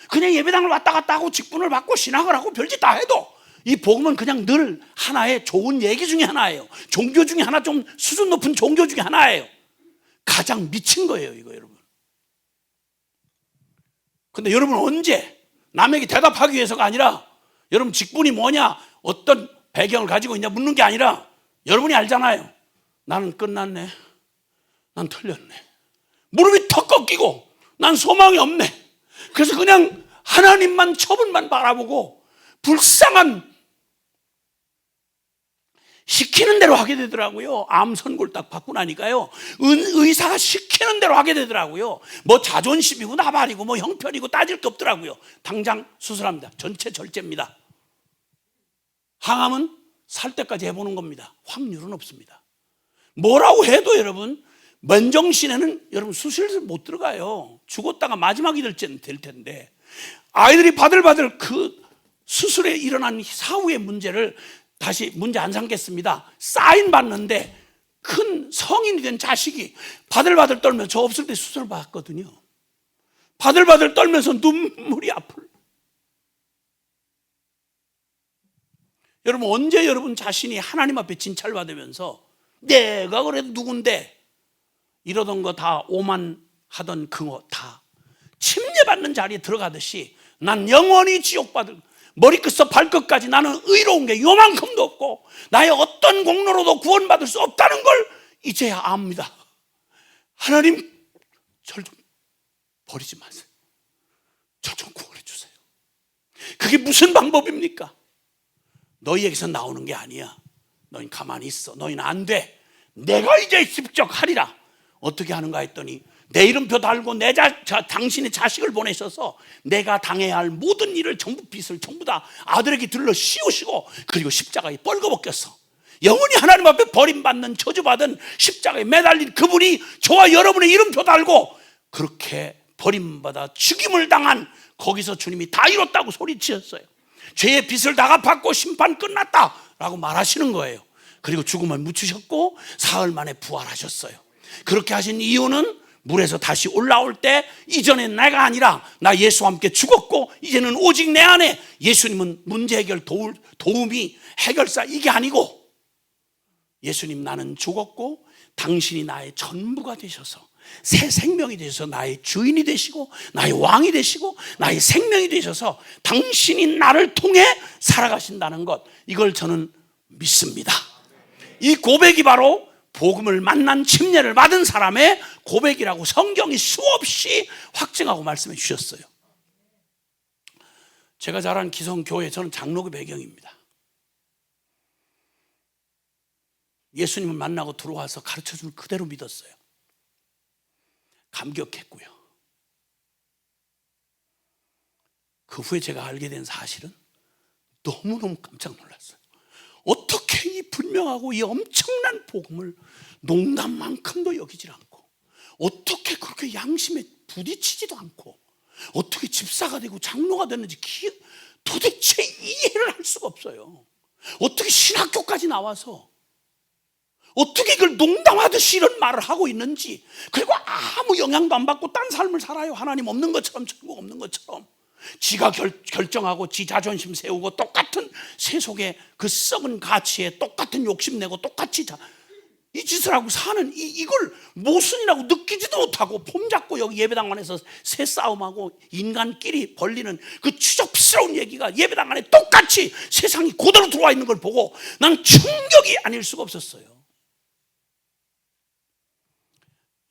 그냥 예배당을 왔다 갔다 하고 직분을 받고 신학을 하고 별짓 다 해도 이 복음은 그냥 늘 하나의 좋은 얘기 중에 하나예요. 종교 중에 하나, 좀 수준 높은 종교 중에 하나예요. 가장 미친 거예요, 이거 여러분. 근데 여러분, 언제 남에게 대답하기 위해서가 아니라, 여러분 직분이 뭐냐, 어떤 배경을 가지고 있냐 묻는 게 아니라, 여러분이 알잖아요. 나는 끝났네, 난 틀렸네, 무릎이 턱 꺾이고 난 소망이 없네. 그래서 그냥 하나님만, 처분만 바라보고 불쌍한, 시키는 대로 하게 되더라고요. 암 선고를 딱 받고 나니까요, 의사가 시키는 대로 하게 되더라고요. 뭐 자존심이고 나발이고 뭐 형편이고 따질 게 없더라고요. 당장 수술합니다. 전체 절제입니다. 항암은 살 때까지 해보는 겁니다. 확률은 없습니다. 뭐라고 해도 여러분, 맨정신에는 여러분 수술실 못 들어가요. 죽었다가 마지막이 될 텐데, 아이들이 바들바들 그 수술에 일어난 사후의 문제를 다시 문제 안 삼겠습니다. 사인 받는데 큰 성인이 된 자식이 바들바들 떨면서, 저 없을 때 수술 받았거든요. 바들바들 떨면서 눈물이 앞을. 여러분, 언제 여러분 자신이 하나님 앞에 진찰받으면서 내가 그래도 누군데 이러던 거 다 오만하던 그거 다 침례받는 자리에 들어가듯이 난 영원히 지옥받을, 머리끝부터 발끝까지 나는 의로운 게 요만큼도 없고 나의 어떤 공로로도 구원받을 수 없다는 걸 이제야 압니다. 하나님, 절 좀 버리지 마세요. 저 좀 구원해 주세요. 그게 무슨 방법입니까? 너희에게서 나오는 게 아니야. 너희는 가만히 있어. 너희는 안 돼. 내가 이제 직접 하리라. 어떻게 하는가 했더니 내 이름표 달고 당신의 자식을 보내셔서 내가 당해야 할 모든 일을 전부, 빚을 전부 다 아들에게 들러 씌우시고, 그리고 십자가에 뻘거벗겼어. 영원히 하나님 앞에 버림받는, 저주받은 십자가에 매달린 그분이 저와 여러분의 이름표 달고 그렇게 버림받아 죽임을 당한, 거기서 주님이 다 이뤘다고 소리치셨어요. 죄의 빚을 다 갚았고 심판 끝났다라고 말하시는 거예요. 그리고 죽음을 묻히셨고 사흘 만에 부활하셨어요. 그렇게 하신 이유는 물에서 다시 올라올 때 이전에 내가 아니라 나 예수와 함께 죽었고 이제는 오직 내 안에, 예수님은 문제 해결 도우미 해결사, 이게 아니고 예수님, 나는 죽었고 당신이 나의 전부가 되셔서 새 생명이 되셔서 나의 주인이 되시고 나의 왕이 되시고 나의 생명이 되셔서 당신이 나를 통해 살아가신다는 것, 이걸 저는 믿습니다. 이 고백이 바로 복음을 만난, 침례를 받은 사람의 고백이라고 성경이 수없이 확증하고 말씀해 주셨어요. 제가 자란 기성교회, 저는 장로교 배경입니다. 예수님을 만나고 들어와서 가르쳐주는 그대로 믿었어요. 감격했고요. 그 후에 제가 알게 된 사실은 너무너무 깜짝 놀랐어요. 어떻게 이 분명하고 이 엄청난 복음을 농담만큼도 여기질 않고, 어떻게 그렇게 양심에 부딪히지도 않고, 어떻게 집사가 되고 장로가 됐는지 도대체 이해를 할 수가 없어요. 어떻게 신학교까지 나와서 어떻게 이걸 농담하듯이 이런 말을 하고 있는지, 그리고 아무 영향도 안 받고 딴 삶을 살아요. 하나님 없는 것처럼, 천국 없는 것처럼. 지가 결정하고 지 자존심 세우고 똑같은 세속의 그 썩은 가치에 똑같은 욕심내고 똑같이 이 짓을 하고 사는 이걸 모순이라고 느끼지도 못하고 폼 잡고 여기 예배당 안에서 새 싸움하고 인간끼리 벌리는 그 추접스러운 얘기가 예배당 안에 똑같이 세상이 그대로 들어와 있는 걸 보고 난 충격이 아닐 수가 없었어요.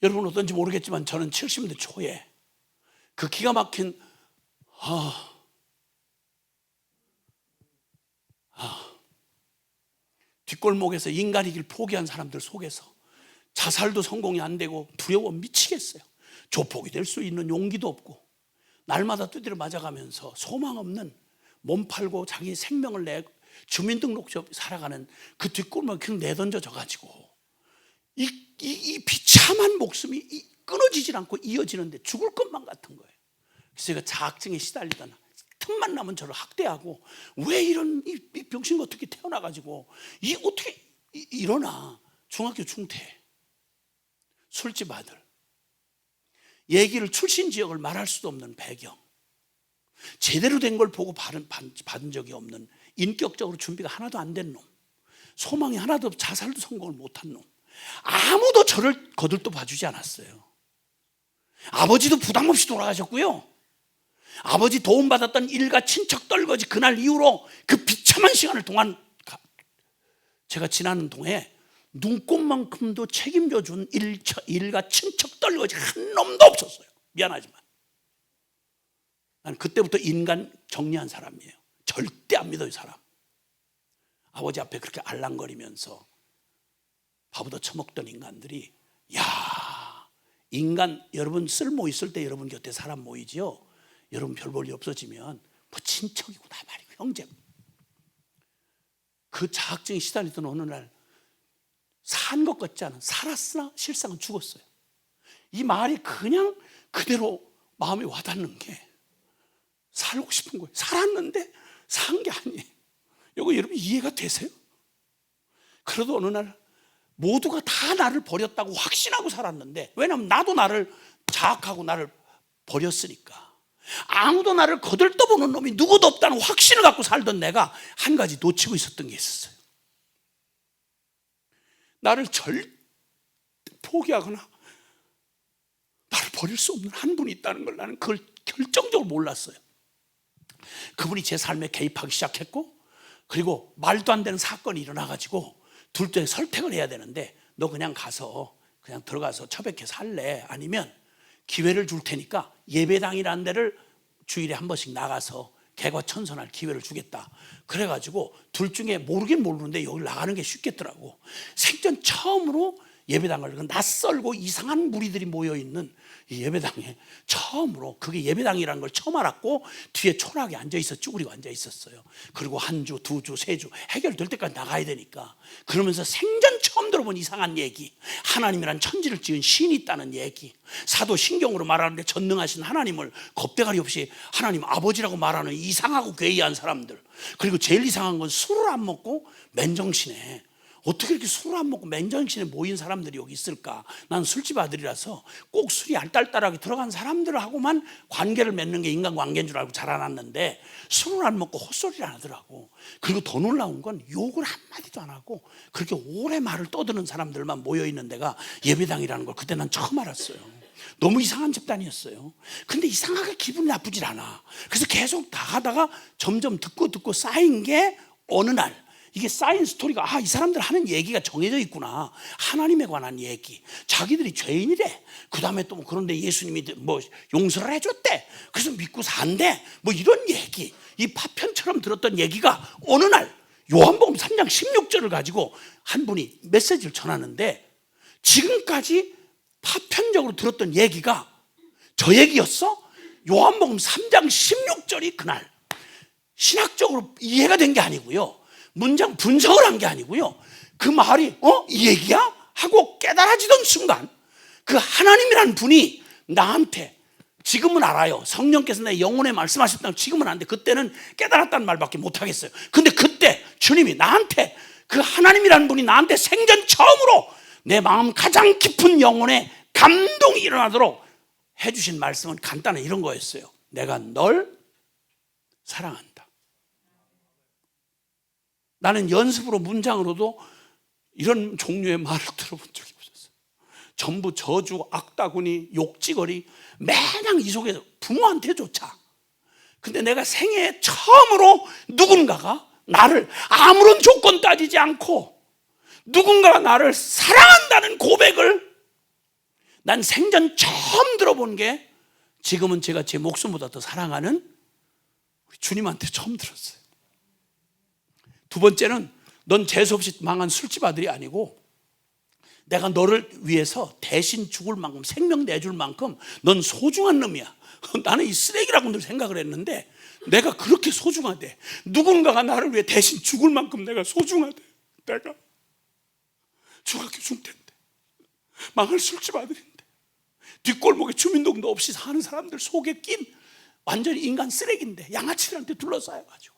여러분 어떤지 모르겠지만 저는 70대 초에 그 기가 막힌 뒷골목에서 인간이길 포기한 사람들 속에서 자살도 성공이 안 되고 두려워 미치겠어요. 조폭이 될 수 있는 용기도 없고 날마다 두드려 맞아가면서 소망 없는 몸 팔고 자기 생명을 내고 주민등록증 살아가는 그 뒷골목에 그냥 내던져져 가지고 이 비참한 목숨이 끊어지질 않고 이어지는데 죽을 것만 같은 거예요. 그래서 제가 자학증에 시달리던 틈만 나면 저를 학대하고, 왜 이런 이 병신 어떻게 태어나가지고 어떻게 일어나. 중학교 중퇴, 술집 아들, 얘기를 출신 지역을 말할 수도 없는 배경, 제대로 된 걸 보고 받은 적이 없는, 인격적으로 준비가 하나도 안 된 놈, 소망이 하나도 없고 자살도 성공을 못한 놈. 아무도 저를 거들떠 봐주지 않았어요. 아버지도 부담 없이 돌아가셨고요. 아버지 도움받았던 일가 친척 떨거지 그날 이후로 그 비참한 시간을 동안 제가 지나는 동에 눈곱만큼도 책임져 준 일가 친척 떨거지 한 놈도 없었어요. 미안하지만 난 그때부터 인간 정리한 사람이에요. 절대 안 믿어요. 사람 아버지 앞에 그렇게 알랑거리면서 밥부터 처먹던 인간들이, 야, 인간 여러분 쓸모 있을 때 여러분 곁에 사람 모이지요. 여러분 별 볼 일 없어지면 뭐 친척이구나 말이고 형제고. 그 자학증에 시달리던 어느 날 산 것 같지 않은, 살았으나 실상은 죽었어요. 이 말이 그냥 그대로 마음에 와닿는 게, 살고 싶은 거예요. 살았는데 산 게 아니에요. 이거 여러분 이해가 되세요? 그래도 어느 날 모두가 다 나를 버렸다고 확신하고 살았는데, 왜냐하면 나도 나를 자학하고 나를 버렸으니까. 아무도 나를 거들떠보는 놈이 누구도 없다는 확신을 갖고 살던 내가 한 가지 놓치고 있었던 게 있었어요. 나를 절대 포기하거나 나를 버릴 수 없는 한 분이 있다는 걸 나는 그걸 결정적으로 몰랐어요. 그분이 제 삶에 개입하기 시작했고, 그리고 말도 안 되는 사건이 일어나가지고 둘째 설득을 해야 되는데, 너 그냥 가서 그냥 들어가서 처백해 살래? 아니면 기회를 줄 테니까 예배당이라는 데를 주일에 한 번씩 나가서 개과천선할 기회를 주겠다. 그래가지고 둘 중에 모르긴 모르는데 여기 나가는 게 쉽겠더라고. 생전 처음으로 예배당을, 낯설고 이상한 무리들이 모여있는 이 예배당에 처음으로, 그게 예배당이라는 걸 처음 알았고, 뒤에 초락에 앉아있어 쭈그리고 앉아있었어요. 그리고 한 주, 두 주, 세 주 해결될 때까지 나가야 되니까. 그러면서 생전 처음 들어본 이상한 얘기, 하나님이란 천지를 지은 신이 있다는 얘기, 사도신경으로 말하는데 전능하신 하나님을 겁대가리 없이 하나님 아버지라고 말하는 이상하고 괴이한 사람들, 그리고 제일 이상한 건 술을 안 먹고 맨정신에, 어떻게 이렇게 술을 안 먹고 맨정신에 모인 사람들이 여기 있을까? 난 술집 아들이라서 꼭 술이 알딸딸하게 들어간 사람들하고만 관계를 맺는 게 인간관계인 줄 알고 자라났는데, 술을 안 먹고 헛소리를 안 하더라고. 그리고 더 놀라운 건 욕을 한마디도 안 하고 그렇게 오래 말을 떠드는 사람들만 모여있는 데가 예배당이라는 걸 그때 난 처음 알았어요. 너무 이상한 집단이었어요. 근데 이상하게 기분이 나쁘질 않아. 그래서 계속 나가다가 점점 듣고 쌓인 게, 어느 날 이게 쌓인 스토리가, 이 사람들 하는 얘기가 정해져 있구나. 하나님에 관한 얘기, 자기들이 죄인이래. 그 다음에 또 그런데 예수님이 뭐 용서를 해줬대. 그래서 믿고 산대. 뭐 이런 얘기, 이 파편처럼 들었던 얘기가 어느 날 요한복음 3장 16절을 가지고 한 분이 메시지를 전하는데, 지금까지 파편적으로 들었던 얘기가 저 얘기였어? 요한복음 3장 16절이 그날 신학적으로 이해가 된 게 아니고요, 문장 분석을 한 게 아니고요. 그 말이 이 얘기야? 하고 깨달아지던 순간 그 하나님이라는 분이 나한테, 지금은 알아요. 성령께서 내 영혼에 말씀하셨다면 지금은 안 돼. 그때는 깨달았다는 말밖에 못하겠어요. 근데 그때 주님이 나한테, 그 하나님이라는 분이 나한테 생전 처음으로 내 마음 가장 깊은 영혼에 감동이 일어나도록 해주신 말씀은 간단한 이런 거였어요. 내가 널 사랑한다. 나는 연습으로 문장으로도 이런 종류의 말을 들어본 적이 없었어요. 전부 저주, 악다구니, 욕지거리, 매냥 이 속에서 부모한테조차. 근데 내가 생애에 처음으로 누군가가 나를 아무런 조건 따지지 않고 누군가가 나를 사랑한다는 고백을 난 생전 처음 들어본 게, 지금은 제가 제 목숨보다 더 사랑하는 우리 주님한테 처음 들었어요. 두 번째는 넌 재수없이 망한 술집 아들이 아니고 내가 너를 위해서 대신 죽을 만큼, 생명 내줄 만큼 넌 소중한 놈이야. 나는 이 쓰레기라고 늘 생각을 했는데 내가 그렇게 소중하대. 누군가가 나를 위해 대신 죽을 만큼 내가 소중하대. 내가 중학교 중퇴인데 망할 술집 아들인데 뒷골목에 주민등록도 없이 사는 사람들 속에 낀 완전히 인간 쓰레기인데 양아치들한테 둘러싸여가지고,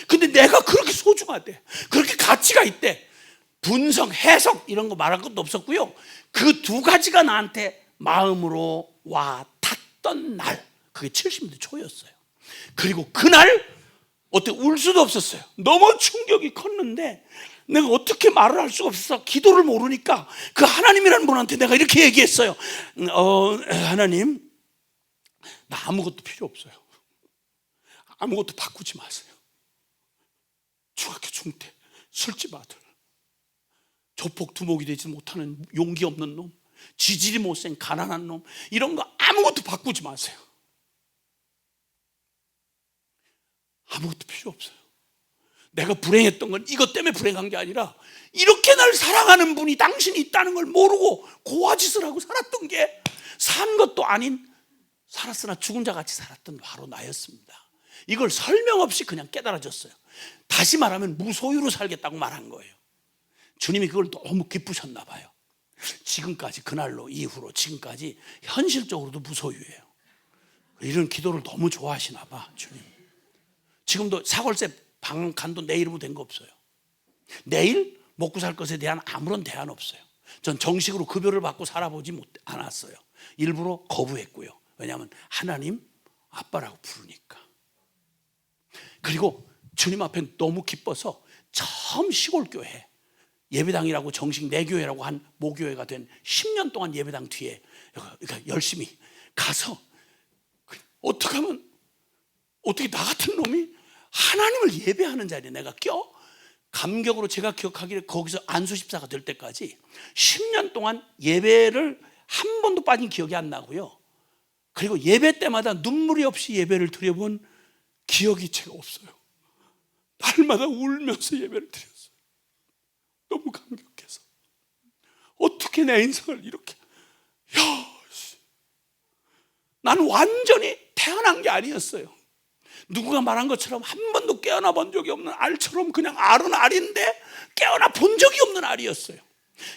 근데 내가 그렇게 소중하대. 그렇게 가치가 있대. 분석, 해석 이런 거 말할 것도 없었고요. 그 두 가지가 나한테 마음으로 와 닿던 날, 그게 70대 초였어요. 그리고 그날 어떻게 울 수도 없었어요. 너무 충격이 컸는데 내가 어떻게 말을 할 수가 없어서 기도를 모르니까 그 하나님이라는 분한테 내가 이렇게 얘기했어요. 하나님, 나 아무것도 필요 없어요. 아무것도 바꾸지 마세요. 중학교 중퇴, 술집 아들, 조폭 두목이 되지 못하는 용기 없는 놈, 지질이 못생 가난한 놈, 이런 거 아무것도 바꾸지 마세요. 아무것도 필요 없어요. 내가 불행했던 건 이것 때문에 불행한 게 아니라 이렇게 날 사랑하는 분이 당신이 있다는 걸 모르고 고아짓을 하고 살았던 게, 산 것도 아닌 살았으나 죽은 자 같이 살았던 바로 나였습니다. 이걸 설명 없이 그냥 깨달아졌어요. 다시 말하면 무소유로 살겠다고 말한 거예요. 주님이 그걸 너무 기쁘셨나 봐요. 지금까지, 그날로 이후로 지금까지 현실적으로도 무소유예요. 이런 기도를 너무 좋아하시나 봐 주님. 지금도 사골세 방간도 내 이름으로 된 거 없어요. 내일 먹고 살 것에 대한 아무런 대안 없어요. 전 정식으로 급여를 받고 살아보지 않았어요. 일부러 거부했고요. 왜냐하면 하나님 아빠라고 부르니까. 그리고 주님 앞에 너무 기뻐서 처음 시골교회, 예배당이라고 정식 내교회라고 한 모교회가 된 10년 동안 예배당 뒤에 열심히 가서, 어떻게 하면, 어떻게 나 같은 놈이 하나님을 예배하는 자리에 내가 껴? 감격으로 제가 기억하기를 거기서 안수집사가 될 때까지 10년 동안 예배를 한 번도 빠진 기억이 안 나고요. 그리고 예배 때마다 눈물이 없이 예배를 드려본 기억이 제가 없어요. 날마다 울면서 예배를 드렸어요. 너무 감격해서. 어떻게 내 인생을 이렇게, 나는 완전히 태어난 게 아니었어요. 누구가 말한 것처럼 한 번도 깨어나 본 적이 없는 알처럼 그냥 알은 알인데 깨어나 본 적이 없는 알이었어요.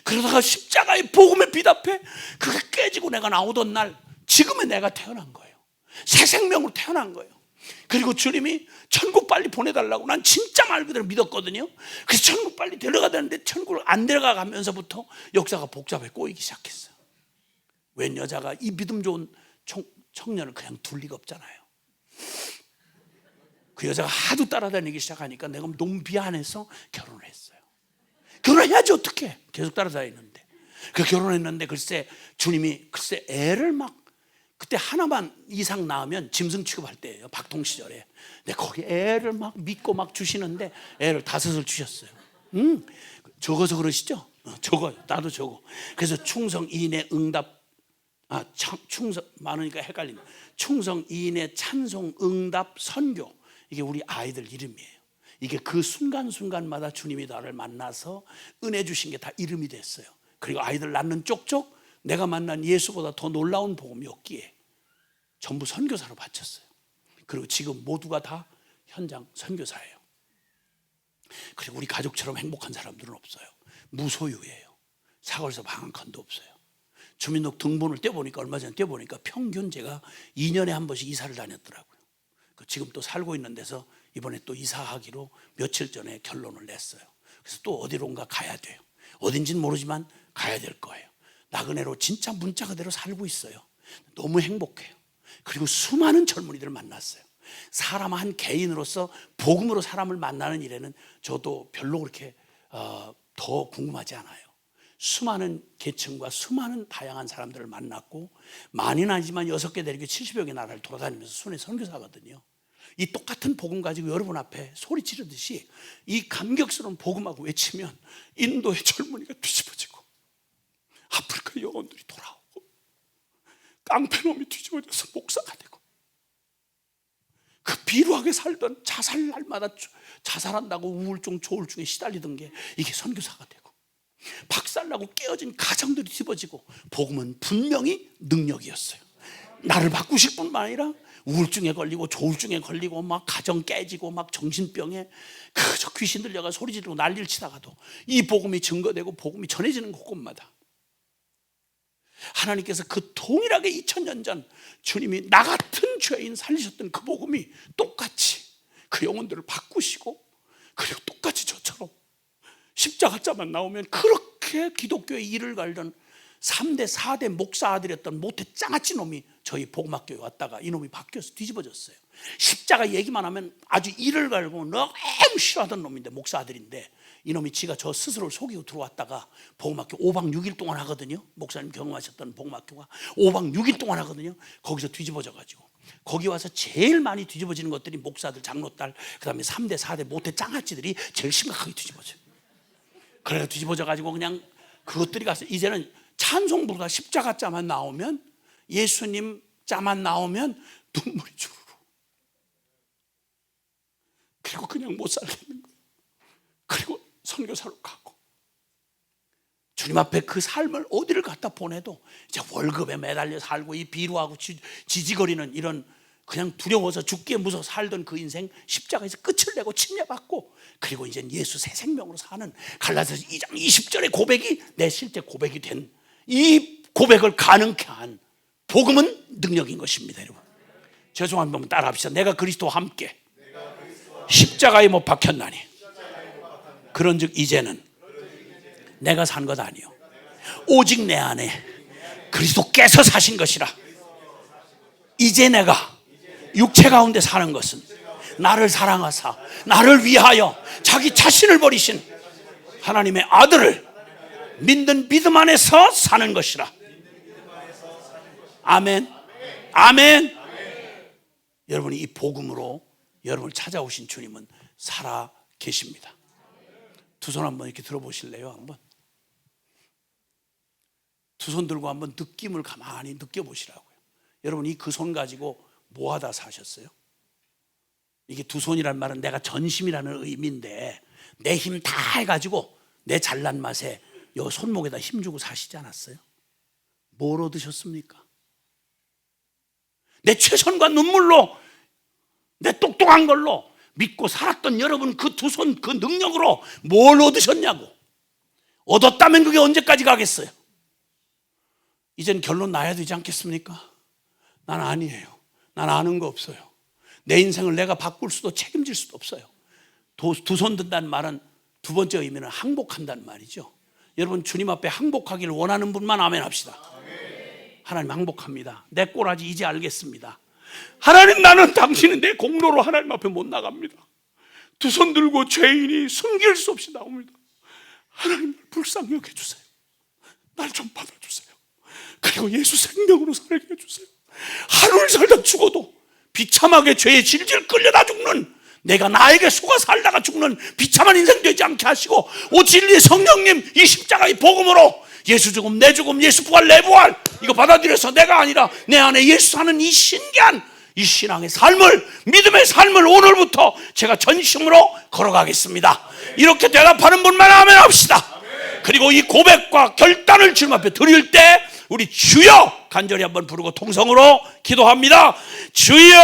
그러다가 십자가의 복음에 비답해 그게 깨지고 내가 나오던 날, 지금의 내가 태어난 거예요. 새 생명으로 태어난 거예요. 그리고 주님이 천국 빨리 보내달라고 난 진짜 말 그대로 믿었거든요. 그래서 천국 빨리 데려가야 되는데 천국을 안 데려가면서부터 역사가 복잡해 꼬이기 시작했어요. 웬 여자가 이 믿음 좋은 청년을 그냥 둘 리가 없잖아요. 그 여자가 하도 따라다니기 시작하니까 내가 너무 미안해서 결혼을 했어요. 결혼해야지 어떡해. 계속 따라다니는데. 그 결혼했는데 글쎄 주님이 애를 막, 그때 하나만 이상 낳으면 짐승 취급할 때예요. 박통 시절에. 근데 거기 애를 막 믿고 막 주시는데 애를 5을 주셨어요. 적어서 그러시죠? 적어요. 나도 적어. 그래서 충성 이인의 응답, 충성 많으니까 헷갈리네. 충성 이인의 찬송 응답 선교, 이게 우리 아이들 이름이에요. 이게 그 순간순간마다 주님이 나를 만나서 은혜 주신 게 다 이름이 됐어요. 그리고 아이들 낳는 쪽쪽 내가 만난 예수보다 더 놀라운 복음이 없기에 전부 선교사로 바쳤어요. 그리고 지금 모두가 다 현장 선교사예요. 그리고 우리 가족처럼 행복한 사람들은 없어요. 무소유예요. 사거리에서 방 한 칸도 없어요. 주민등록 등본을 떼보니까, 얼마 전에 떼보니까 평균 제가 2년에 한 번씩 이사를 다녔더라고요. 지금 또 살고 있는 데서 이번에 또 이사하기로 며칠 전에 결론을 냈어요. 그래서 또 어디론가 가야 돼요. 어딘지는 모르지만 가야 될 거예요. 나그네로 진짜 문자 그대로 살고 있어요. 너무 행복해요. 그리고 수많은 젊은이들을 만났어요. 사람 한 개인으로서 복음으로 사람을 만나는 일에는 저도 별로 그렇게 더 궁금하지 않아요. 수많은 계층과 수많은 다양한 사람들을 만났고, 많이는 아니지만 6개 대륙에 70여 개 나라를 돌아다니면서 순회 선교사거든요. 이 똑같은 복음 가지고 여러분 앞에 소리 지르듯이 이 감격스러운 복음하고 외치면 인도의 젊은이가 뒤집어지고, 아프리카 영혼들이 돌아오고, 깡패놈이 뒤집어져서 목사가 되고, 그 비루하게 살던 자살 날마다 자살한다고 우울증, 조울증에 시달리던 게 이게 선교사가 되고, 박살나고 깨어진 가정들이 뒤집어지고, 복음은 분명히 능력이었어요. 나를 바꾸실 뿐만 아니라 우울증에 걸리고 조울증에 걸리고 막 가정 깨지고 막 정신병에 그저 귀신 들려가 소리 지르고 난리를 치다가도 이 복음이 증거되고 복음이 전해지는 곳곳마다 하나님께서 그 동일하게 2000년 전 주님이 나 같은 죄인 살리셨던 그 복음이 똑같이 그 영혼들을 바꾸시고, 그리고 똑같이 저처럼 십자가자만 나오면 그렇게 기독교의 일을 갈던 3대 4대 목사 아들이었던 모태 짱아찌 놈이 저희 복음학교에 왔다가 이놈이 바뀌어서 뒤집어졌어요. 십자가 얘기만 하면 아주 이를 갈고 너무 싫어하던 놈인데, 목사 아들인데, 이놈이 지가 저 스스로를 속이고 들어왔다가 복음학교 5박 6일 동안 하거든요. 목사님 경험하셨던 복음학교가 5박 6일 동안 하거든요. 거기서 뒤집어져 가지고, 거기 와서 제일 많이 뒤집어지는 것들이 목사들, 장로딸, 그 다음에 3대 4대 모태 짱아찌들이 제일 심각하게 뒤집어져요. 그래서 뒤집어져 가지고 그냥 그것들이 가서 이제는 찬송 부르다 십자가 자만 나오면, 예수님 자만 나오면 눈물이 주르르, 그리고 그냥 못 살겠는 거예요. 그리고 선교사로 가고, 주님 앞에 그 삶을 어디를 갖다 보내도 이제 월급에 매달려 살고, 이 비루하고 지지거리는 이런 그냥 두려워서 죽기에 무서워 살던 그 인생 십자가에서 끝을 내고 침례받고, 그리고 이제 예수 새 생명으로 사는 갈라디아서 2장 20절의 고백이 내 실제 고백이 된, 이 고백을 가능케 한 복음은 능력인 것입니다. 여러분, 죄송합니다. 한번 따라합시다. 내가 그리스도와 함께 십자가에 못 박혔나니 그런즉 이제는 내가 산 것 아니요 오직 내 안에 그리스도께서 사신 것이라. 이제 내가 육체 가운데 사는 것은 나를 사랑하사 나를 위하여 자기 자신을 버리신 하나님의 아들을 믿는 믿음 안에서 사는 것이라. 아멘. 아멘. 여러분이 이 복음으로 여러분을 찾아오신 주님은 살아 계십니다. 두 손 한번 이렇게 들어보실래요? 한번 두 손 들고 한번 느낌을 가만히 느껴보시라고요. 여러분, 이 그 손 가지고 뭐 하다 사셨어요? 이게 두 손이란 말은 내가 전심이라는 의미인데, 내 힘 다 해가지고 내 잘난 맛에 요 손목에다 힘주고 사시지 않았어요? 뭘 얻으셨습니까? 내 최선과 눈물로, 내 똑똑한 걸로 믿고 살았던 여러분, 그 두 손 그 능력으로 뭘 얻으셨냐고. 얻었다면 그게 언제까지 가겠어요? 이젠 결론 나야 되지 않겠습니까? 난 아니에요. 난 아는 거 없어요. 내 인생을 내가 바꿀 수도 책임질 수도 없어요. 두 손 든다는 말은 두 번째 의미는 항복한다는 말이죠. 여러분, 주님 앞에 항복하기를 원하는 분만 아멘 합시다. 하나님, 항복합니다. 내 꼬라지 이제 알겠습니다. 하나님, 나는 당신은 내 공로로 하나님 앞에 못 나갑니다. 두 손 들고 죄인이 숨길 수 없이 나옵니다. 하나님, 불쌍히 여겨주세요. 날 좀 받아주세요. 그리고 예수 생명으로 살게 해주세요. 하루를 살다 죽어도 비참하게 죄에 질질 끌려다 죽는, 내가 나에게 속아 살다가 죽는 비참한 인생 되지 않게 하시고, 오 진리의 성령님, 이 십자가의 복음으로 예수 죽음, 내 죽음, 예수 부활, 내 부활, 이거 받아들여서 내가 아니라 내 안에 예수 사는 이 신기한 이 신앙의 삶을, 믿음의 삶을 오늘부터 제가 전심으로 걸어가겠습니다. 이렇게 대답하는 분만 아멘 합시다. 그리고 이 고백과 결단을 주님 앞에 드릴 때 우리 주여 간절히 한번 부르고 통성으로 기도합니다. 주여!